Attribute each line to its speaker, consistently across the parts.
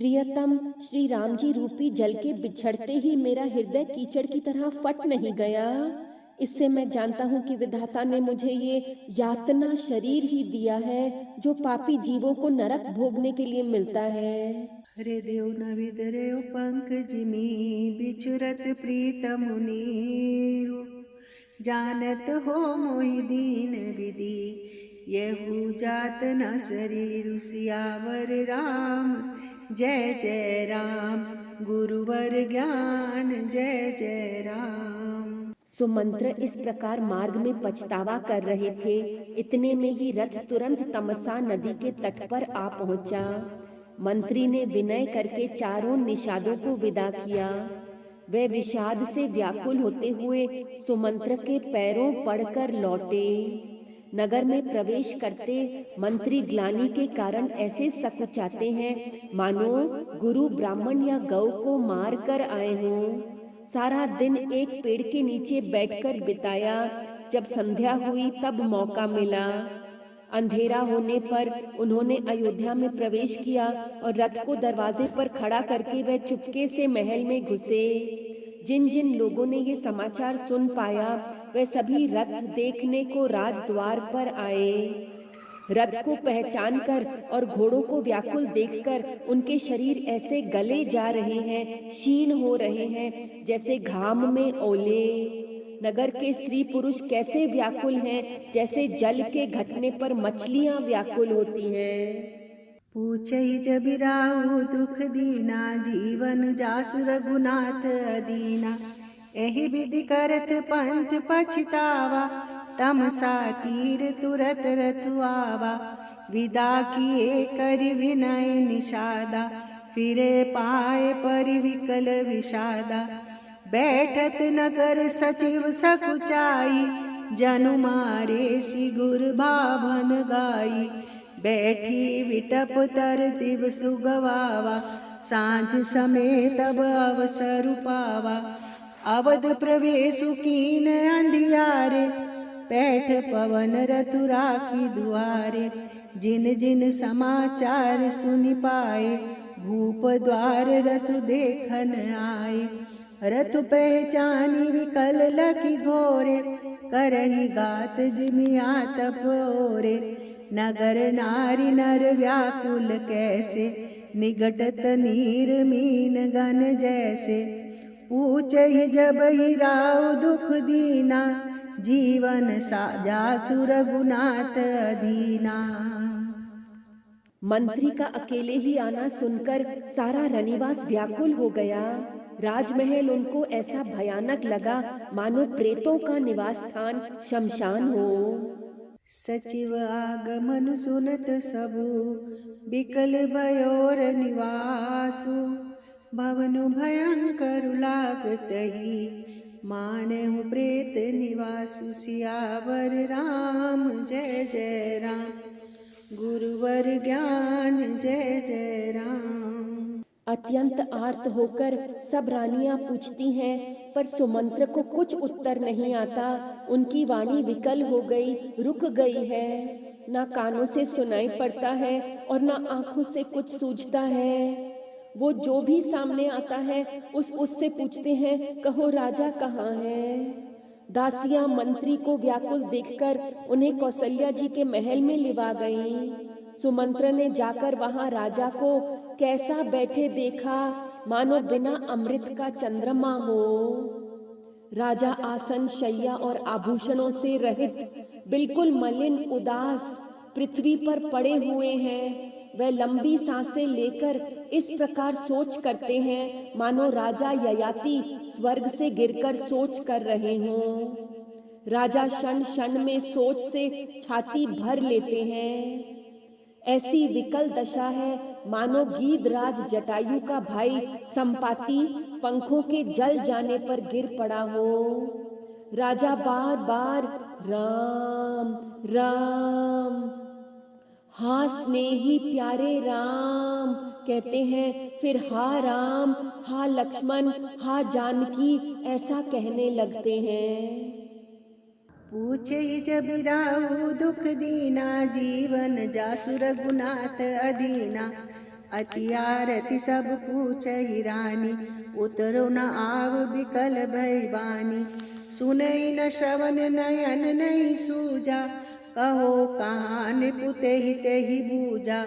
Speaker 1: प्रियतम, श्री राम जी रूपी जल के बिछड़ते ही मेरा हृदय कीचड़ की तरह फट नहीं गया। इससे मैं जानता हूँ कि विधाता ने मुझे ये यातना शरीर ही दिया है जो पापी जीवों को नरक भोगने के लिए मिलता है।
Speaker 2: हरे देव नविद रेव पंकजिमी बिचुरत प्रीत मुनीरु जानत हो मोहि दीन विधि यहु जात न शरीरु सियावर राम जय जय राम गुरुवर ज्ञान जय जय राम।
Speaker 1: सुमंत्र इस प्रकार मार्ग में पछतावा कर रहे थे। इतने में ही रथ तुरंत तमसा नदी के तट पर आ पहुंचा। मंत्री ने विनय करके चारों निषादों को विदा किया। वे विषाद से व्याकुल होते हुए सुमंत्र के पैरों पड़कर लौटे। नगर में प्रवेश करते मंत्री ग्लानि के कारण ऐसे सकुचाते हैं मानो गुरु ब्राह्मण या गौ को मार कर आए हों। सारा दिन एक पेड़ के नीचे बैठकर बिताया। जब संध्या हुई तब मौका मिला। अंधेरा होने पर उन्होंने अयोध्या में प्रवेश किया और रथ को दरवाजे पर खड़ा करके वह चुपके से महल में घुसे। जिन जिन लोगों ने ये समाचार सुन पाया वे सभी रथ देखने को राजद्वार पर आए। रथ को पहचान कर और घोड़ों को व्याकुल देखकर उनके शरीर ऐसे गले जा रहे हैं, क्षीण हो रहे हैं, जैसे घाम में ओले। नगर के स्त्री पुरुष कैसे व्याकुल हैं, जैसे जल के घटने पर मछलियां व्याकुल होती हैं।
Speaker 2: पूछहि जबिराऊ दुख दीना जीवन जासु रघुनाथ अदीना एहि विधि करत पंथ पछतावा तमसा तीर तुरत रथुआवा विदा किए करि विनय निषादा फिरे पाए परिविकल विषादा बैठत नगर सचिव सकुचाई जनु मारे सी गुर भावन गाई बैठी विटप तर दिव सुगवावा सांझ समय तब अवसर पावा अवध प्रवेशु कीन अंधियारे बैठ पवन रतु राखी दुआरे जिन जिन समाचार सुनि पाए भूप द्वार रतु देखन आए रतु पहचानी विकल लखी घोरे करही गात जिमिया तपोरे नगर नारी नर व्याकुल कैसे निगटत नीर मीन गन जैसे पूछहि जब ही राव दुख दीना जीवन साजा सुरघुनाथ अधीना।
Speaker 1: मंत्री का अकेले ही आना सुनकर सारा रनिवास व्याकुल हो गया। राजमहल उनको ऐसा भयानक लगा मानो प्रेतों का निवास स्थान शमशान हो।
Speaker 2: सचिव आगमन सुनत सबु बिकल भयोर निवासु भवनु भयंकर लागतहि मानहु प्रेत निवासु सियावर राम जय जय राम गुरुवर ज्ञान जय जय राम।
Speaker 1: अत्यंत आर्त होकर सब रानियां पूछती हैं पर सुमंत्र को कुछ उत्तर नहीं आता। उनकी वाणी विकल हो गई, रुक गई है। ना कानों से सुनाई पड़ता है और ना आंखों से कुछ सूझता है। वो जो भी सामने आता है उससे पूछते हैं कहो राजा कहाँ है। दासियां मंत्री को व्याकुल देखकर उन्हें कौशल्या जी के महल में लिवा गईं। सुमंत्र ने जाकर वहां राजा को कैसा बैठे देखा मानो बिना अमृत का चंद्रमा हो। राजा आसन शैया और आभूषणों से रहित बिल्कुल मलिन उदास पृथ्वी पर पड़े हुए हैं। वह लंबी सांसें लेकर इस प्रकार सोच करते हैं मानो राजा ययाति स्वर्ग से गिरकर सोच कर रहे हों। राजा क्षण क्षण में सोच से छाती भर लेते हैं। ऐसी विकल दशा है मानो गीधराज जटायु का भाई संपाति पंखों के जल जाने पर गिर पड़ा हो। राजा बार बार राम राम हा स्नेही प्यारे राम कहते हैं, फिर हा राम, हा लक्ष्मण, हा जानकी ऐसा कहने लगते हैं।
Speaker 2: पूछहि जबिराऊ दुख दीना जीवन जासु रघुनाथ अदीना अति आरती सब पूछहि रानी, उतरो न आव बिकल भई बानी। सुनई न श्रवण नयन नहीं सूजा, कहो कान पुतेहि तेहि बूजा।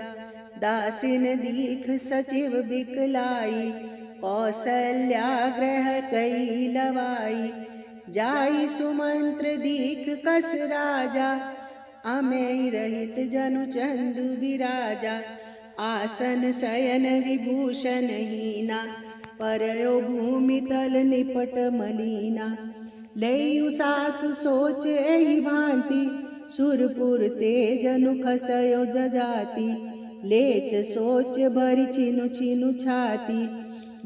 Speaker 2: दासिन दीख सचिव बिकलाई, कौसल्या ग्रह कई लवाई। जाई सुमंत्र दीख कस राजा, अमेय रहित जनु चंदु विराजा। आसन शयन विभूषण हीना, परयो भूमि तल निपट मलीना। लेयु सासु सोच एहि भांति, सुरपुर ते जनु खसयो जजाति। लेत सोच भरि छिनु छिनु छाती,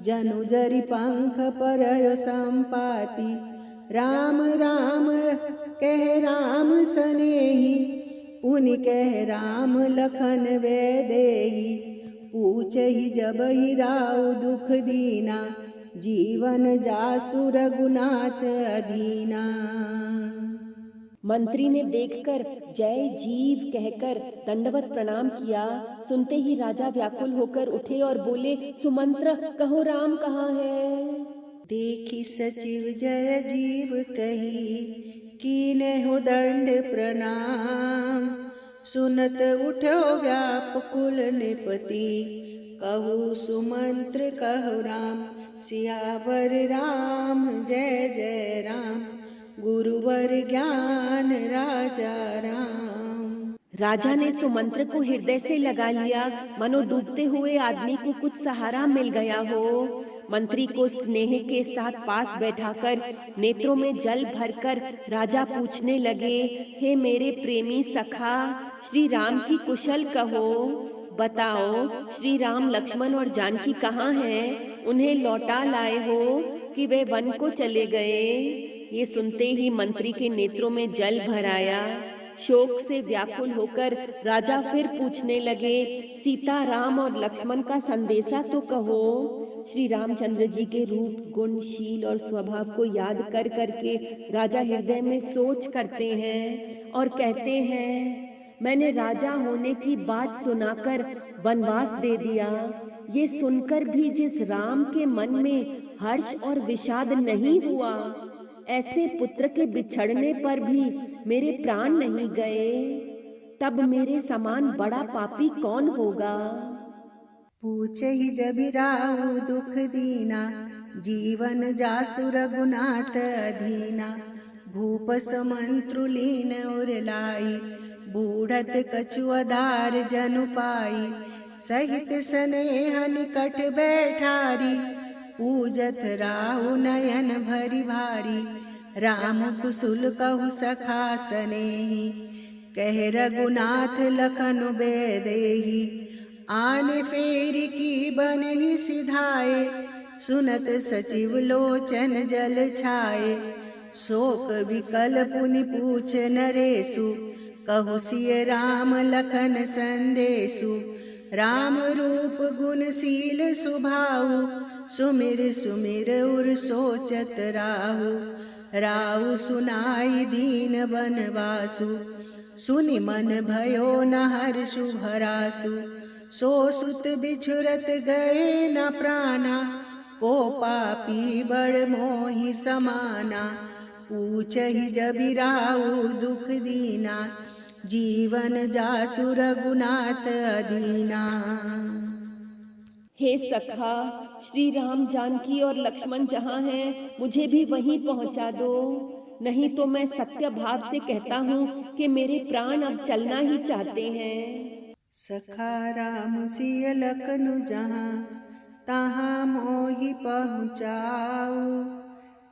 Speaker 2: जनु जरि पंख परयो संपाति। राम राम कह राम सनेही, पुनि कह राम लखन वैदेही। पूछहि जबहि राउ दुख दीना, जीवन जासु रघुनाथ अधीना।
Speaker 1: मंत्री ने देखकर जय जीव कहकर दंडवत प्रणाम किया। सुनते ही राजा व्याकुल होकर उठे और बोले, सुमंत्र कहो राम कहाँ है।
Speaker 2: देखी सचिव जय जीव कही, कीन्हु दंड प्रणाम। सुनत उठो व्याकुल निपति, कहु सुमंत्र कहु राम। सियावर राम जय जय राम, गुरुवर ज्ञान राजा राम।
Speaker 1: राजा ने सुमंत्र को हृदय से लगा लिया, मानो डूबते हुए आदमी को कुछ सहारा मिल गया हो। मंत्री को स्नेह के साथ पास बैठाकर नेत्रों में जल भरकर राजा पूछने लगे, हे मेरे प्रेमी सखा, श्री राम की कुशल कहो। बताओ श्री राम लक्ष्मण और जानकी कहाँ हैं? उन्हें लौटा लाए हो कि वे वन को चले गए? ये सुनते ही मंत्री के नेत्रों में जल भर आया। शोक से व्याकुल होकर राजा फिर पूछने लगे, सीता राम और लक्ष्मण का संदेशा तो कहो। श्री रामचंद्र जी के रूप, गुण, शील और स्वभाव को याद कर करके राजा हृदय में सोच करते हैं और कहते हैं, मैंने राजा होने की बात सुनाकर वनवास दे दिया। ये सुनकर भी जिस राम के मन में हर्ष और विषाद नहीं हुआ, ऐसे पुत्र के बिछड़ने पर भी मेरे प्राण नहीं गए, तब मेरे समान बड़ा पापी कौन होगा।
Speaker 2: पूछहि जबि राउ दुख दीना, जीवन जासु रघुनाथ अधीना। भूप समंत्रु लीन उर लाई, बूढ़त कछु आधार जनु पाई। सहित स्नेह निकट बैठारी, पूजत राहु नयन भरि भारी। राम कुशल कहु सखा सनेही, कह रघुनाथ लखन बेदेही। आने फेर की बनहि सिधाए, सुनत सचिव लोचन जल छाए। शोक विकल पुनि पूछ नरेशु, कहु सिय राम लखन संदेशु। राम रूप गुणशील सुभाऊ, सुमिर सुमिर उर सोचत राहु। राहु सुनाई दीन बनवासु, सुनि मन भयो न हर्षु भरासु। सो सुत बिछुरत गए न प्राणा, को पापी बड़ मोहि समाना। पूछहि जबि राहु दुख दीना, जीवन जासु रघुनाथ अधीना।
Speaker 1: हे सखा, श्री राम, जानकी और लक्ष्मण जहाँ हैं, मुझे भी वहीं पहुँचा दो। नहीं तो मैं सत्य भाव से कहता हूँ कि मेरे प्राण अब चलना ही चाहते हैं।
Speaker 2: सखा राम सिय लखनु जहाँ, तहाँ मोहि पहुँचाऊ।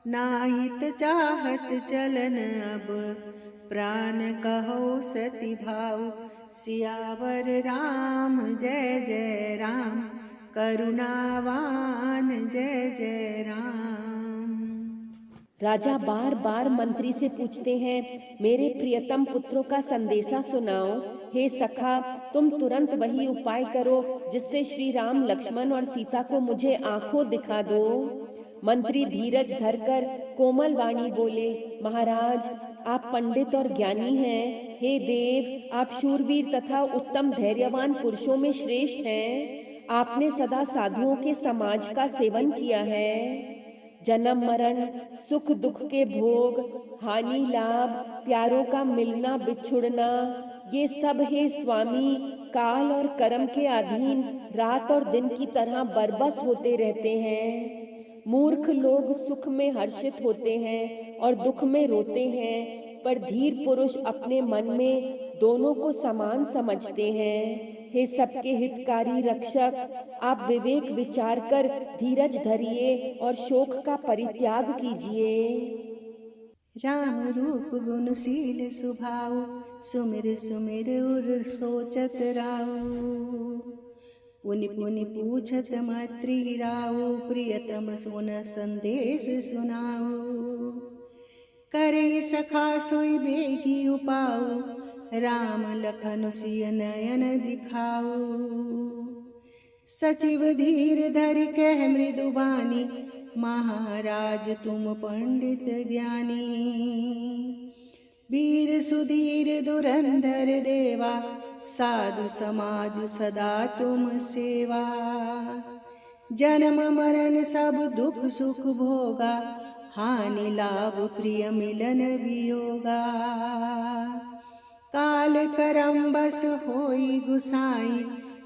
Speaker 2: नाहित चाहत चलन अब, प्राण कहो सति भाऊ। सियावर राम जय जय राम, करुणावान जय जय राम।
Speaker 1: राजा बार बार मंत्री से पूछते हैं, मेरे प्रियतम पुत्रों का संदेशा सुनाओ। हे सखा, तुम तुरंत वही उपाय करो जिससे श्री राम, लक्ष्मण और सीता को मुझे आंखों दिखा दो। मंत्री धीरज धरकर कोमल वाणी बोले, महाराज, आप पंडित और ज्ञानी हैं। हे देव, आप शूरवीर तथा उत्तम धैर्यवान पुरुषों में श्रेष्ठ हैं। आपने सदा साधुओं के समाज का सेवन किया है। जन्म मरण, सुख दुख के भोग, हानि लाभ, प्यारों का मिलना बिछुड़ना, ये सब हे स्वामी काल और कर्म के अधीन रात और दिन की तरह बरबस होते रहते हैं। मूर्ख लोग सुख में हर्षित होते हैं और दुख में रोते हैं, पर धीर पुरुष अपने मन में दोनों को समान समझते हैं। हे सबके हितकारी रक्षक, आप विवेक विचार कर धीरज धरिए और शोक का परित्याग कीजिए।
Speaker 2: राम रूप गुणशील सुभाऊ, सुमिर सुमिर उर सोचत राऊ। पुनि पुनि पूछत मैत्री राऊ, प्रियतम सुन संदेश सुनाऊ। करे सखा सोई बेगी उपाऊ, राम लखन सिय नयन दिखाऊ। सचिव धीर धरि कह मृदु बानी, महाराज तुम पंडित ज्ञानी। वीर सुधीर धुरंधर देवा, साधु समाज सदा तुम सेवा। जन्म मरण सब दुख सुख भोगा, हानि लाभ प्रिय मिलन वियोगा। काल करम बस होई गुसाई,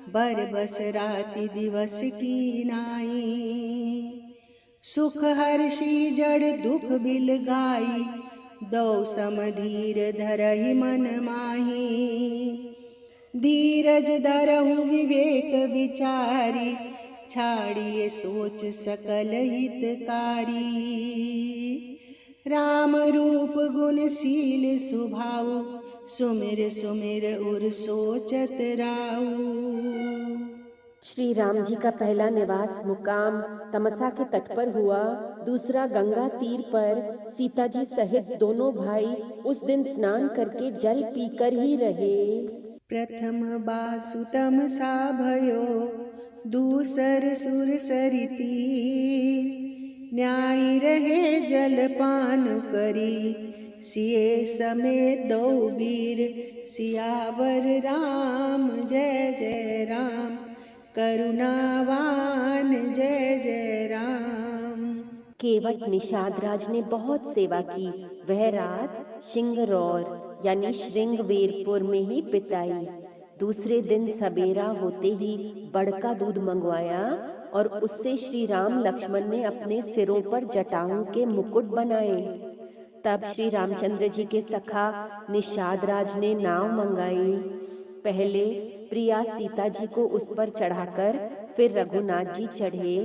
Speaker 2: बरबस राति दिवस की नाई। सुख हर्षी जड़ दुख बिल गाई, दो समधीर धरहि मन माही। धीरज धरहु विवेक विचारी, छाड़िए सोच सकल हितकारी। राम रूप गुणशील सुभाऊ, सुमिर सुमिर उर सोचत राऊ।
Speaker 1: श्री राम जी का पहला निवास मुकाम तमसा के तट पर हुआ, दूसरा गंगा तीर पर। सीता जी सहित दोनों भाई उस दिन स्नान करके जल पीकर ही रहे।
Speaker 2: प्रथम बासुतम सा भयो, दूसर सुर सरिती। न्याय रहे जल पान करी, सिए समेत दो वीर। सियावर राम जय जय राम, करुणावान जय जय राम।
Speaker 1: केवट निषादराज ने बहुत सेवा की। वह रात शिंगरौर यानी श्रृंगवेरपुर में ही बिताई। दूसरे दिन सबेरा होते ही बड़का दूध मंगवाया और उससे श्री राम लक्ष्मण ने अपने सिरों पर जटाओं के मुकुट बनाए। तब श्री रामचंद्र जी के सखा निषादराज ने नाव मंगाई। पहले प्रिया सीता जी को उस पर चढ़ाकर फिर रघुनाथ जी चढ़े।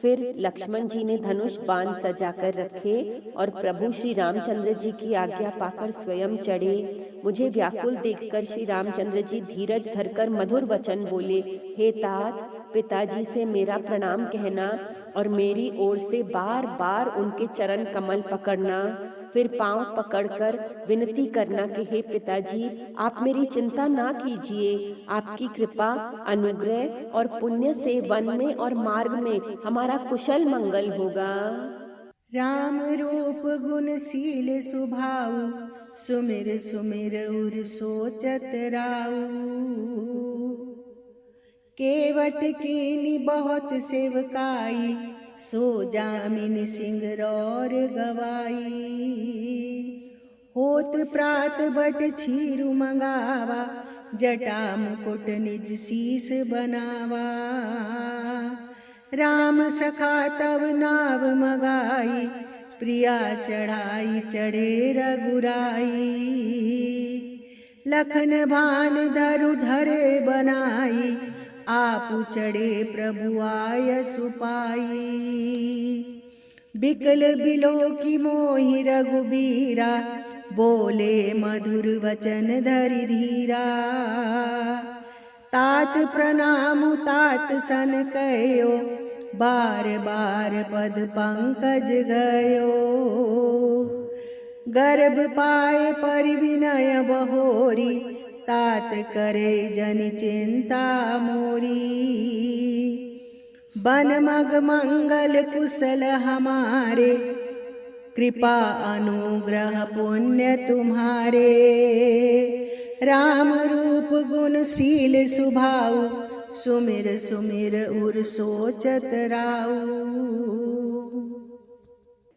Speaker 1: फिर लक्ष्मण जी ने धनुष बाण सजाकर रखे और प्रभु श्री रामचंद्र जी की आज्ञा पाकर स्वयं चढ़े। मुझे व्याकुल देखकर श्री रामचंद्र जी धीरज धरकर मधुर वचन बोले, हे तात, पिताजी से मेरा प्रणाम कहना और मेरी ओर से बार बार उनके चरण कमल पकड़ना। फिर पांव पकड़कर विनती करना कि हे पिताजी, आप मेरी चिंता ना कीजिए। आपकी कृपा, अनुग्रह और पुण्य से वन में और मार्ग में हमारा कुशल मंगल होगा।
Speaker 2: राम रूप गुणशील सुभाऊ, सुमिर सुमिर उर सोचत राऊ। केवट कीनी बहुत सेवकाई, सो जामिन सिंगरौर गवाई। होत प्रात बट छीरु मंगावा, जटा मुकुट निज शीस बनावा। राम सखा तब नाव मगाई, प्रिया चढ़ाई चढ़े रघुराई। लखन भान धरु धरे बनाई, आपु चढ़े प्रभु आय सुपाई। बिकल बिलो की मोहि रघुबीरा, बोले मधुर वचन धरि धीरा। तात प्रणाम तात सन कयो, बार बार पद पंकज गयो। गर्भ पाए पर विनय बहोरी, तात करे जन चिंता मोरी। बन मग मंगल कुशल हमारे, कृपा अनुग्रह पुण्य तुम्हारे। राम रूप गुणशील सुभाऊ, सुमिर सुमिर उर सोचत राऊ।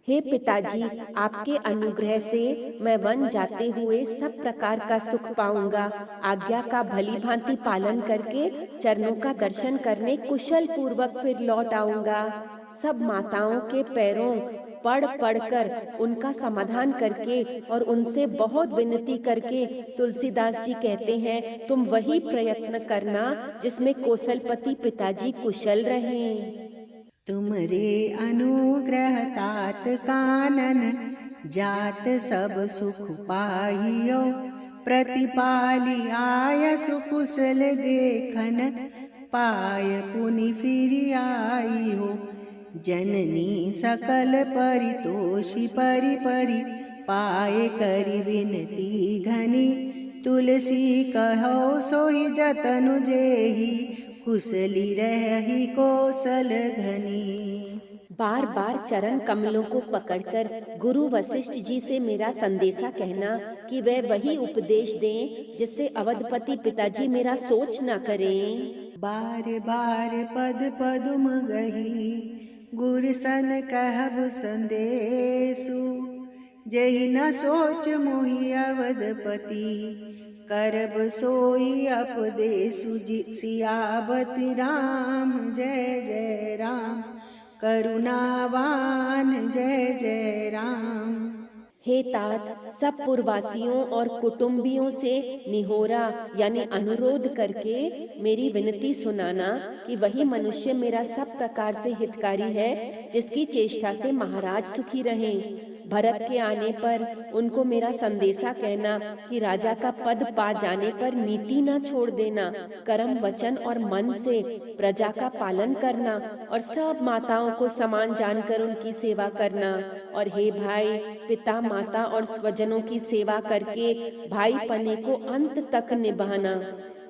Speaker 1: हे पिताजी, आपके अनुग्रह से मैं वन जाते हुए सब प्रकार का सुख पाऊंगा। आज्ञा का भली भांति पालन करके चरणों का दर्शन करने कुशल पूर्वक फिर लौट आऊंगा। सब माताओं के पैरों पढ़ पढ़ कर उनका समाधान करके और उनसे बहुत विनती करके तुलसीदास जी कहते हैं, तुम वही प्रयत्न करना जिसमें कौशलपति पिताजी कुशल रहें।
Speaker 2: तुमरे अनुग्रह तात कानन, जात सब सुख पाइयो। प्रतिपाली आय सुकुशल देखन, पाय पुनि फिर आई हो। जननी सकल परितोषी परि परि, पाए करि विनती घनी। तुलसी कहो सोई जतनु जेहि, कुशली रही कौशल घनी।
Speaker 1: बार बार चरण कमलों को पकड़कर गुरु वशिष्ठ जी से मेरा संदेशा कहना कि वे वही उपदेश दें जिससे अवधपति पिताजी मेरा सोच न करें।
Speaker 2: बार बार पद पदुम गही, गुर सन कहब संदेशु। जही न सोच मोहि अवधपति, करब सोई अपदेशु। सियावति राम जय जय राम, करुणावान जय जय राम।
Speaker 1: हे तात, सब पुरवासियों और कुटुंबियों से निहोरा यानी अनुरोध करके मेरी विनती सुनाना कि वही मनुष्य मेरा सब प्रकार से हितकारी है जिसकी चेष्टा से महाराज सुखी रहें। भरत के आने पर उनको मेरा संदेशा कहना कि राजा का पद पा जाने पर नीति न छोड़ देना, कर्म वचन और मन से प्रजा का पालन करना और सब माताओं को समान जानकर उनकी सेवा करना। और हे भाई, पिता माता और स्वजनों की सेवा करके भाई पने को अंत तक निभाना।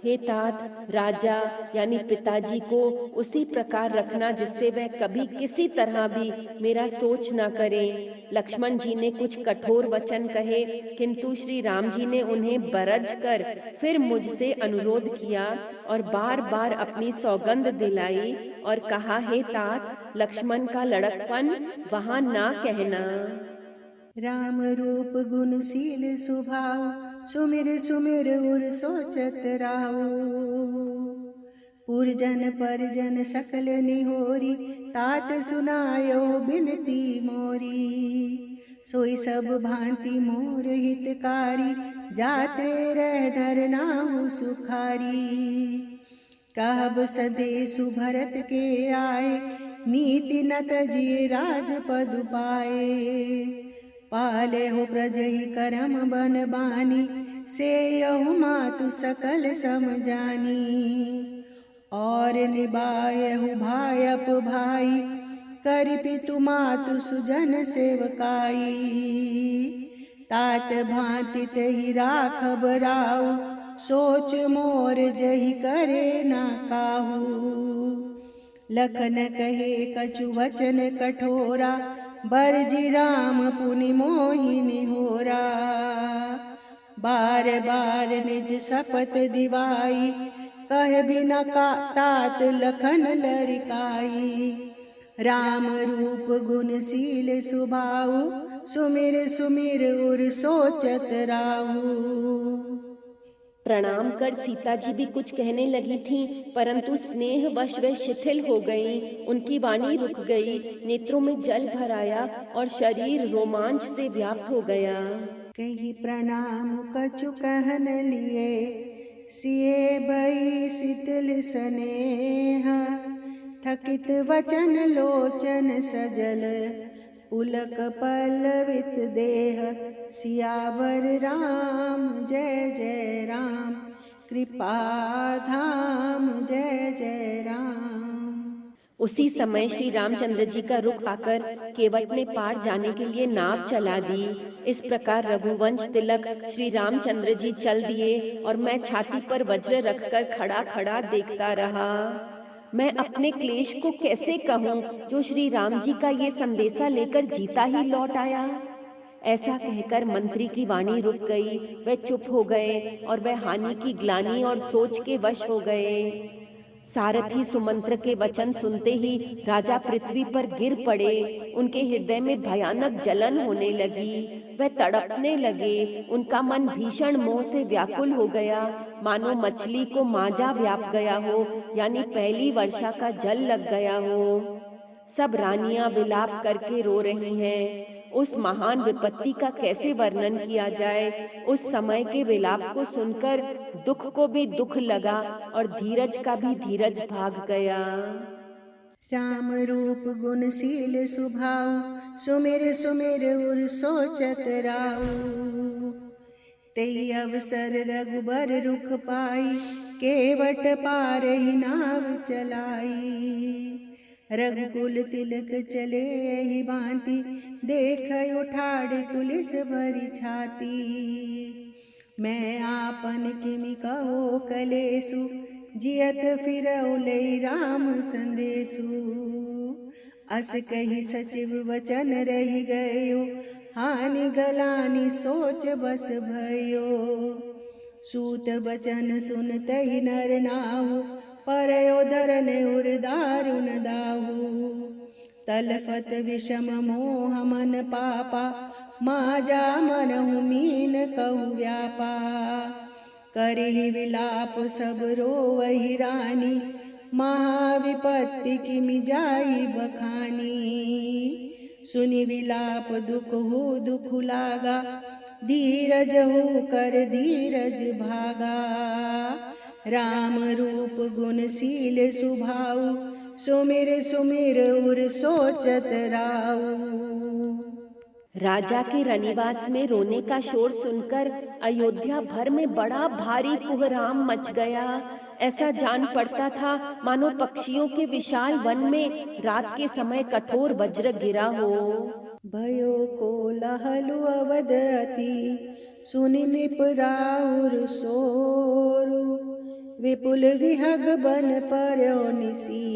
Speaker 1: हे तात, राजा यानी पिताजी को उसी प्रकार रखना जिससे वह कभी किसी तरह भी मेरा सोच न करें। लक्ष्मण जी ने कुछ कठोर वचन कहे, किंतु श्री राम जी ने उन्हें बरज कर फिर मुझसे अनुरोध किया और बार बार अपनी सौगंध दिलाई और कहा, हे तात, लक्ष्मण का लड़कपन वहां ना कहना।
Speaker 2: राम रूप गुणशील स्वभाव, सुमिर सुमिर उर सोचत राऊ। पुरजन परिजन सकल निहोरी, तात सुनायो बिनती मोरी। सोई सब भांति मोर हितकारी, जाते रह नर नाहु सुखारी। कहब सदेशु भरत के आए, नीति न तजिए राजपद पाए। पाले हो प्रजहि करम बन बानी, से यहु मातु सकल समझानी। और निभायहु भायप भाई, करि पितु मातु सुजन सेवकाई। तात भांति तहि राखब राऊ, सोच मोर जहि करे ना काहू। लखन कहे कछु वचन कठोरा, बरजी राम पुनि मोहि निहोरा। बार बार निज सपत दिवाई, कह बिना का तात लखन लरिकाई। राम रूप गुणशील सुभाऊ, सुमिर सुमिर उर सोचत राऊ।
Speaker 1: प्रणाम कर सीता जी भी कुछ कहने लगी थीं, परंतु स्नेहवश वे शिथिल हो गईं। उनकी वाणी रुक गई, नेत्रों में जल भर आया और शरीर रोमांच से व्याप्त हो गया।
Speaker 2: कही प्रणाम कछु कहन लिए, सिए भई शीतल स्नेह। थकित वचन लोचन सजल, पुलक पल्लवित देह। सियावर राम जय जय राम, कृपा धाम जय जय राम।
Speaker 1: उसी समय श्री रामचंद्र जी का रुख पाकर केवट ने पार जाने के लिए नाव चला दी। इस प्रकार रघुवंश तिलक श्री रामचंद्र जी चल दिए और मैं छाती पर वज्र रखकर खड़ा खड़ा देखता रहा। मैं अपने क्लेश को कैसे कहूँ जो श्री राम जी का ये संदेशा लेकर जीता ही लौट आया। ऐसा कहकर मंत्री की वाणी रुक गई, वे चुप हो गए और वह हानि की ग्लानि और सोच के वश हो गए। सारथी सुमंत्र के वचन सुनते ही राजा पृथ्वी पर गिर पड़े। उनके हृदय में भयानक जलन होने लगी, वह तड़पने लगे। उनका मन भीषण मोह से व्याकुल हो गया, मानो मछली को मांझा व्याप गया हो, यानी पहली वर्षा का जल लग गया हो। सब रानियां विलाप करके रो रही हैं। उस महान विपत्ति का कैसे वर्णन किया जाए। उस समय के विलाप को सुनकर दुख को भी दुख लगा और धीरज का भी धीरज भाग गया।
Speaker 2: राम रूप गुणशील सुभाऊ, सुमिर सुमिर उर सोचत राऊ। तेई अवसर रघुबर रुख पाई, केवट पार ही नाव चलाई। रघुकुल तिलक चले ही भांति, देख उठाड़ पुलिस भरी छाती। मैं आपन किमि कहो कलेसु, जियत फिरौ लई राम संदेशु। अस कही सचिव वचन रही गयो, हानि गलानी सोच बस भयो। सूत बचन सुनतहि नर नाहु, परयो धरन उर दारुण दाहु। तलफत विषम मोह मन पापा, माजा मनहु मीन कहु व्यापा। करहि विलाप सब रोवहि रानी, महाविपत्ति किमि जाई बखानी। सुनि विलाप दुख लागा, धीरज हो कर धीरज भागा। राम रूप गुणशील सुभाऊ, सुमिर सुमिर उर सोचत राऊ।
Speaker 1: राजा के रनिवास में रोने का शोर सुनकर अयोध्या भर में बड़ा भारी कोहराम मच गया। ऐसा जान पड़ता था मानो पक्षियों के विशाल वन में रात के समय कठोर वज्र गिरा हो।
Speaker 2: भयो कोलाहलु अवध अति, सुनि नृप राउर सोरु। विपुल विहग बन पर्यो निसी,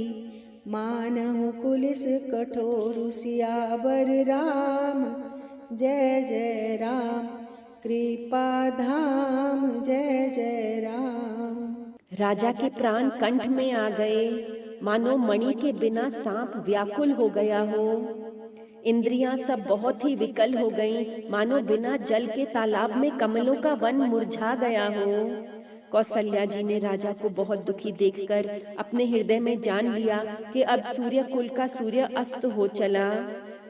Speaker 2: मानहु कुलिस कठोरु। सियावर राम जय जय राम, कृपा धाम जय जय राम।
Speaker 1: राजा के प्राण कंठ में आ गए, मानो मणि के बिना सांप व्याकुल हो गया हो। इंद्रियां सब बहुत ही विकल हो गईं, मानो बिना जल के तालाब में कमलों का वन मुरझा गया हो। कौसल्या जी ने राजा को बहुत दुखी देखकर अपने हृदय में जान लिया कि अब सूर्य कुल का सूर्य अस्त हो चला।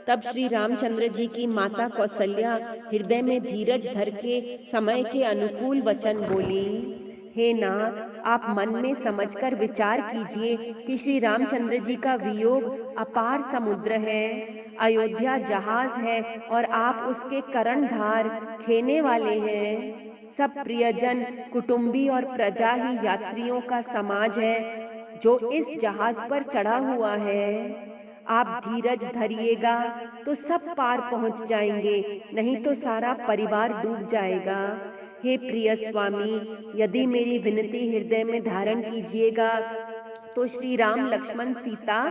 Speaker 1: तब श्री रामचंद्र जी की माता कौसल्या हृदय में धीरज धर के समय के अनुकूल वचन बोली। हे नाथ, आप मन में समझकर विचार कीजिए कि श्री रामचंद्र जी का वियोग अपार समुद्र है, अयोध्या जहाज है और आप उसके कर्णधार खेने वाले हैं। सब प्रियजन, कुटुंबी और प्रजा ही यात्रियों का समाज है जो इस जहाज पर चढ़ा हुआ है। आप धीरज धरिएगा तो सब पार पहुंच जाएंगे, नहीं तो सारा परिवार डूब जाएगा। हे प्रिय स्वामी, यदि मेरी विनती हृदय में धारण कीजिएगा तो श्री राम लक्ष्मण सीता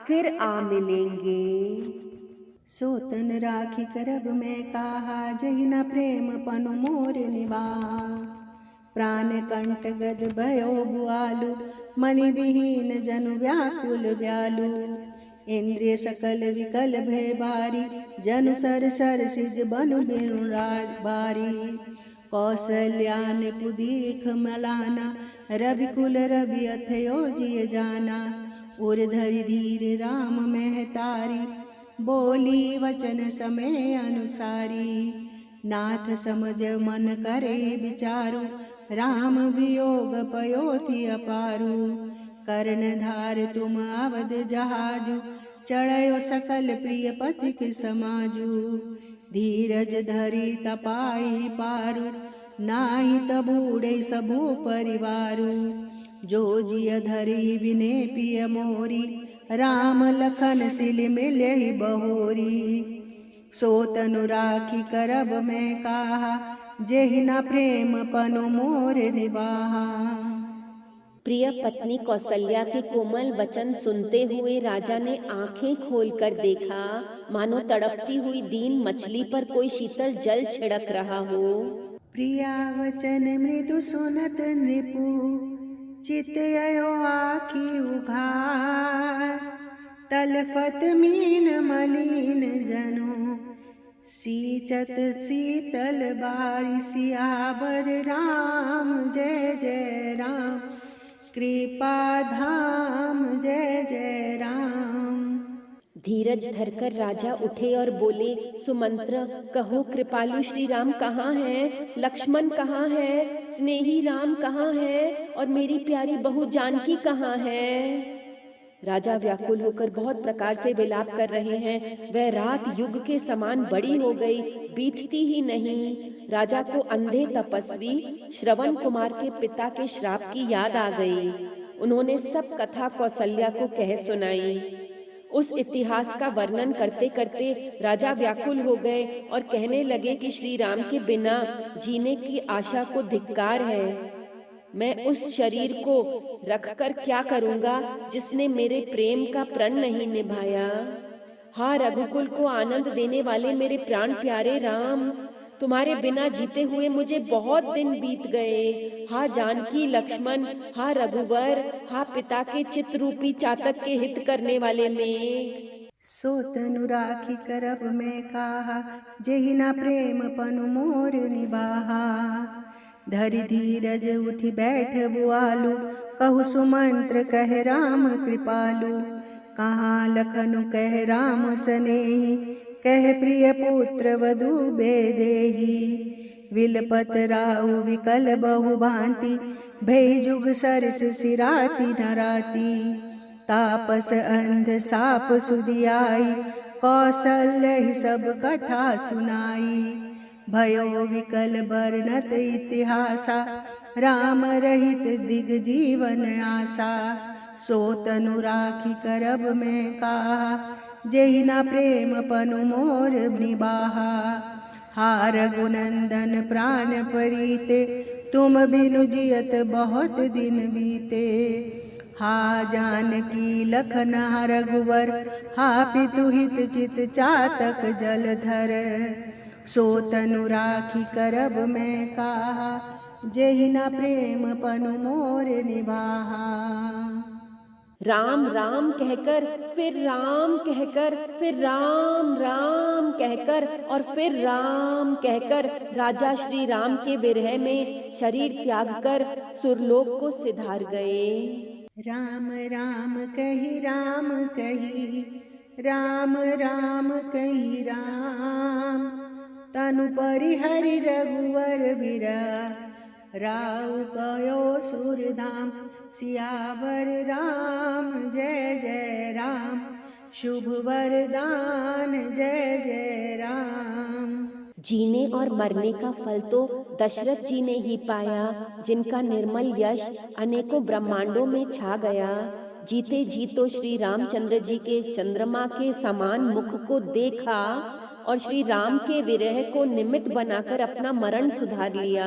Speaker 1: फिर आ मिलेंगे।
Speaker 2: सोतन राखी करब मैं काहा, जहि न प्रेम पनु मोर निवाहा। प्राण कंठ गद भयो बुआलु, मनि विहीन जनु व्याकुल व्यालु। इंद्रिय सकल विकल भय बारी, जनु सर सर सिज बनु बिनु बारी। कौसल्यान पुदीख मलाना, रवि कुल रवि अथयो जिय जाना। उर धरि धीर राम महतारी, बोली वचन समय अनुसारी। नाथ समझ मन करे विचारु, राम वियोग पयोति अपारु। कर्णधार तुम अवध जहाजु, चढ़यो सकल प्रिय पथिक समाजु। धीरज धरि तपाई पारु, नाही तबूढ़े सबो परिवारु। जो जिय धरि विने पिय मोरी, राम लखन सिल मिले बहोरी। सोतनु राखी करब मैं काहा, जेहि न प्रेम पनु मोर निबाहा।
Speaker 1: प्रिय पत्नी कौसल्या के कोमल वचन सुनते हुए राजा ने आंखें खोलकर देखा, मानो तड़पती हुई दीन मछली पर कोई शीतल जल छिड़क रहा हो।
Speaker 2: प्रिया वचन मृदु सुनत नृपु, चितयो आखि उघार, तलफत मीन मलिन जनो, सींचत शीतल बारि सियावर राम जय जय राम, कृपा धाम जय जय राम।
Speaker 1: धीरज धरकर राजा उठे और बोले, सुमंत्र कहो कृपालु श्री राम कहाँ हैं? लक्ष्मण कहाँ है? स्नेही राम कहाँ है? और मेरी प्यारी बहू जानकी कहाँ है? राजा व्याकुल होकर बहुत प्रकार से विलाप कर रहे हैं। वह रात युग के समान बड़ी हो गई, बीतती ही नहीं। राजा को अंधे तपस्वी श्रवण कुमार के पिता के श्राप की याद आ गई। उन्होंने सब कथा कौशल्या को कह सुनाई। उस इतिहास का वर्णन करते करते राजा व्याकुल हो गए और कहने लगे कि श्री राम के बिना जीने की आशा को धिक्कार है। मैं उस शरीर को रखकर क्या करूंगा जिसने मेरे प्रेम का प्रण नहीं निभाया। हाँ रघुकुल को आनंद देने वाले मेरे प्राण प्यारे राम, तुम्हारे बिना जीते हुए मुझे बहुत दिन बीत गए। हाँ जानकी लक्ष्मण, हाँ रघुवर, हाँ पिता के चित्त रूपी चातक के हित करने वाले मेघ।
Speaker 2: सो तनु राखी करब मैं काहा, जेहि ना प्रेम पनु मोर निबाहा। धरि धीरज उठि बैठ बुआलु, कहु सुमंत्र कह राम कृपालु। कहाँ लखनु कह राम सनेही, कह प्रिय पुत्र वधु बेदेही। विलपत राउ विकल बहु भांति, भई जुग सरस सिराती नराती। तापस अंध साप सुधियाई, कौशल्य सब कथा सुनाई। भयो विकल बरनत इतिहासा, राम रहित दिग जीवन आसा। सो तनु राखी करब मैं काहा, जेहि ना प्रेम पनु मोर निबाहा। हा रघुनंदन प्राण परीते, तुम बिनु जियत बहुत दिन बीते। हा जानकी लखन रघुवर, हा पितु हित चित चातक जलधर। सो तनु राखी करब मैं काहा, जेहि ना प्रेम पनु मोर निबाहा।
Speaker 1: राम राम कहकर फिर राम कहकर फिर राम राम कहकर और फिर राम कहकर राजा श्री राम के विरह में शरीर त्याग कर सुरलोक को सिधार गए।
Speaker 2: राम राम कही राम कही, राम राम कही राम। तनु परिहरि रघुवर बिरह, राउ कयो सुरधाम। सियावर राम जय जय राम, शुभ वरदान जय जय राम।
Speaker 1: जीने और मरने का फल तो दशरथ जी ने ही पाया, जिनका निर्मल यश अनेकों ब्रह्मांडों में छा गया। जीते जी तो श्री रामचंद्र जी के चंद्रमा के समान मुख को देखा और श्री राम के विरह को निमित्त बनाकर अपना मरण सुधार लिया।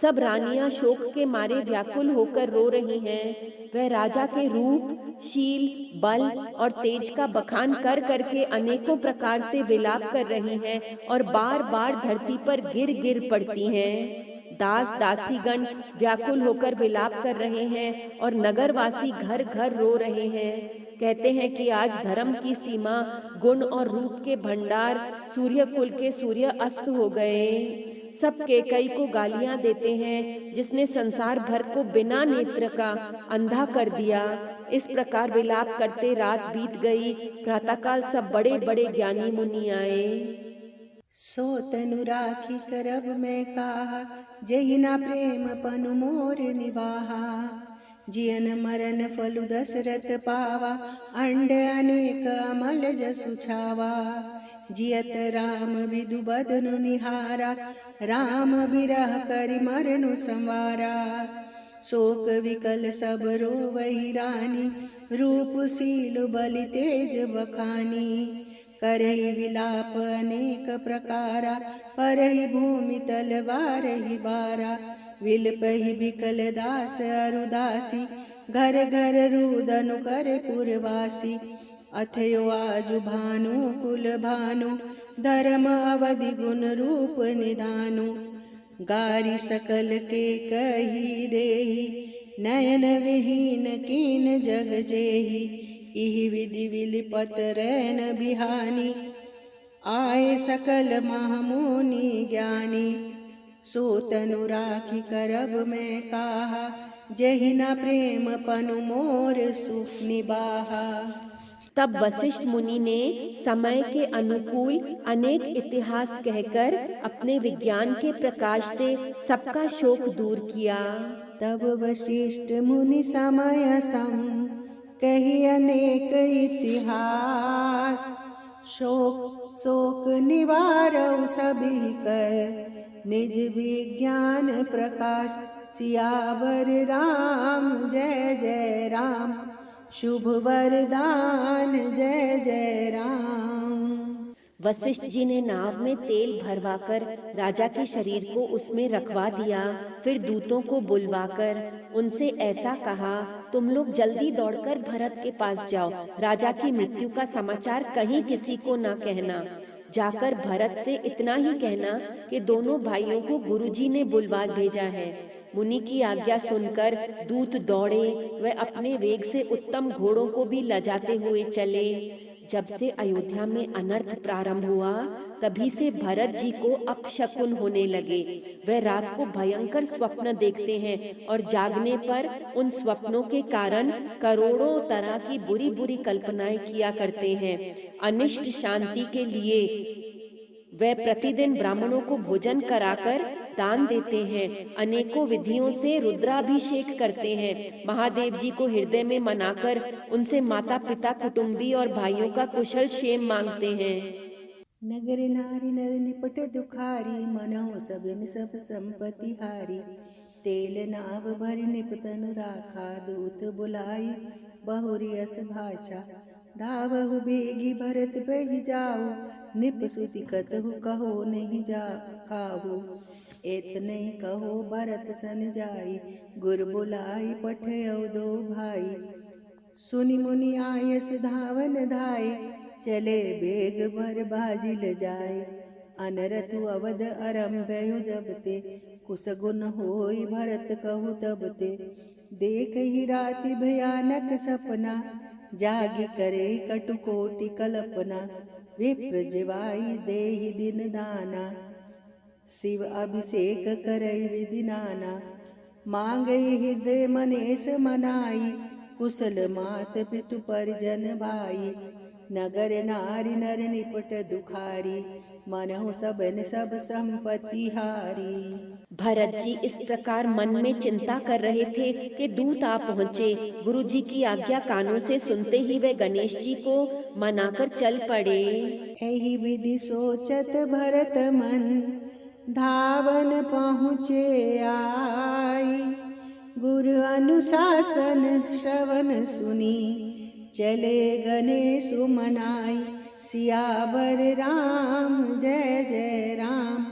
Speaker 1: सब रानियां शोक के मारे व्याकुल होकर रो रही हैं। वह राजा के रूप, शील, बल और तेज का बखान कर करके अनेकों प्रकार से विलाप कर रही हैं और बार बार धरती पर गिर गिर पड़ती हैं। दास दासीगण व्याकुल होकर विलाप कर रहे हैं और नगरवासी घर घर रो रहे हैं। कहते हैं कि आज धर्म की सीमा, गुण और रूप के भंडार, सूर्य कुल के सूर्य अस्त हो गए। सब केकई को गालियां देते हैं, जिसने संसार भर को बिना नेत्र का अंधा कर दिया। इस प्रकार विलाप करते रात बीत गई। प्रातःकाल सब बड़े बड़े ज्ञानी मुनि आए।
Speaker 2: सो तनु राखी करब मैं काहा, जेहि ना प्रेम पनु मोर निबाहा। जियन मरण फलु दशरथ पावा, अंड अनेक अमल जसु छावा। जियत राम विदु बदनु निहारा, राम बिरह करि मरनु संवारा। शोक विकल सब रोवहि रानी, रूप शील बलि तेज बखानी। करहि विलाप अनेक प्रकारा, परहि भूमि तलवारहि बारा। विलपहि विकल दास अरुदासी, घर घर रुदनु कर पुरवासी। अथयो आजु भानु कुल भानु, धर्म अवधि गुण रूप निधानु। गारी सकल के कही देही, नयन विहीन कीन जग जेहि, इहि विधि विलिपत रैन बिहानी। आए सकल महामुनि ज्ञानी, सो तनु राखी करब मैं काहा, जहि न प्रेम पनु मोर सुख निबाहा।
Speaker 1: तब वशिष्ठ मुनि ने समय के अनुकूल अनेक इतिहास कहकर अपने विज्ञान के प्रकाश से सबका शोक दूर किया।
Speaker 2: तब वशिष्ठ मुनि समय सम, कही अनेक इतिहास। शोक शोक निवारौ सभी कर, निज विज्ञान प्रकाश। सियावर राम जय जय राम, शुभ वरदान जय जय राम।
Speaker 1: वशिष्ठ जी ने नाव में तेल भरवाकर राजा के शरीर को उसमें रखवा दिया। फिर दूतों को बुलवाकर उनसे ऐसा कहा, तुम लोग जल्दी दौड़कर भरत के पास जाओ। राजा की मृत्यु का समाचार कहीं किसी को ना कहना। जाकर भरत से इतना ही कहना कि दोनों भाइयों को गुरुजी ने बुलवा भेजा है। मुनि की आज्ञा सुनकर दूत दौड़े। वह अपने वेग से उत्तम घोड़ों को भी लजाते हुए चले। जब से अयोध्या में अनर्थ प्रारंभ हुआ, तभी से भरत जी को अपशकुन होने लगे। वह रात को भयंकर स्वप्न देखते हैं और जागने पर उन स्वप्नों के कारण करोड़ों तरह की बुरी बुरी कल्पनाएं किया करते हैं। अनिष्ट शांति के लिए वह प्रतिदिन ब्राह्मणों को भोजन कराकर दान देते हैं। अनेकों विधियों से रुद्राभिषेक करते हैं। महादेव जी को हृदय में मनाकर उनसे माता पिता कुटुंबी और भाइयों का कुशल क्षेम मांगते हैं।
Speaker 2: नगर नारी नर निपट दुखारी, मनहु सबन सब संपत्ति हारी। तेल नाव भरि निपतनु राखा, दूत बुलाई बहुरियस भाषा। धावहु बेगी भरत बहि जाऊ, निप सुति कतहु कहो नहीं जा काहू। एतने कहो भरत सन जाई, गुर बुलाई पठयौ दो भाई। सुनि मुनि आय सुधावन धाय, चले बेग भर बाजिल जाय। अनरथु अवध अरम्भयु जबते, कुसगुन होई भरत कहु तबते। देखहि राति भयानक सपना, जागि करे कटुकोटि कल्पना। विप्र जिवाई देहि दिन दाना, शिव अभिषेक करई विधि नाना। मांगई हृदय मनेश मनाई, कुशल मात पितु परिजन भाई। नगर नारी नर निपट दुखारी, मनहु सबन सब संपत्ति हारी।
Speaker 1: भरत जी इस प्रकार मन में चिंता कर रहे थे कि दूत आ पहुँचे। गुरु जी की आज्ञा कानों से सुनते ही वे गणेश जी को मनाकर चल पड़े।
Speaker 2: एहि विधि सोचत भरत मन, धावन पहुँचे आई। गुरु अनुशासन श्रवण सुनी, चले गणेशु मनाई। सियावर राम जय जय राम,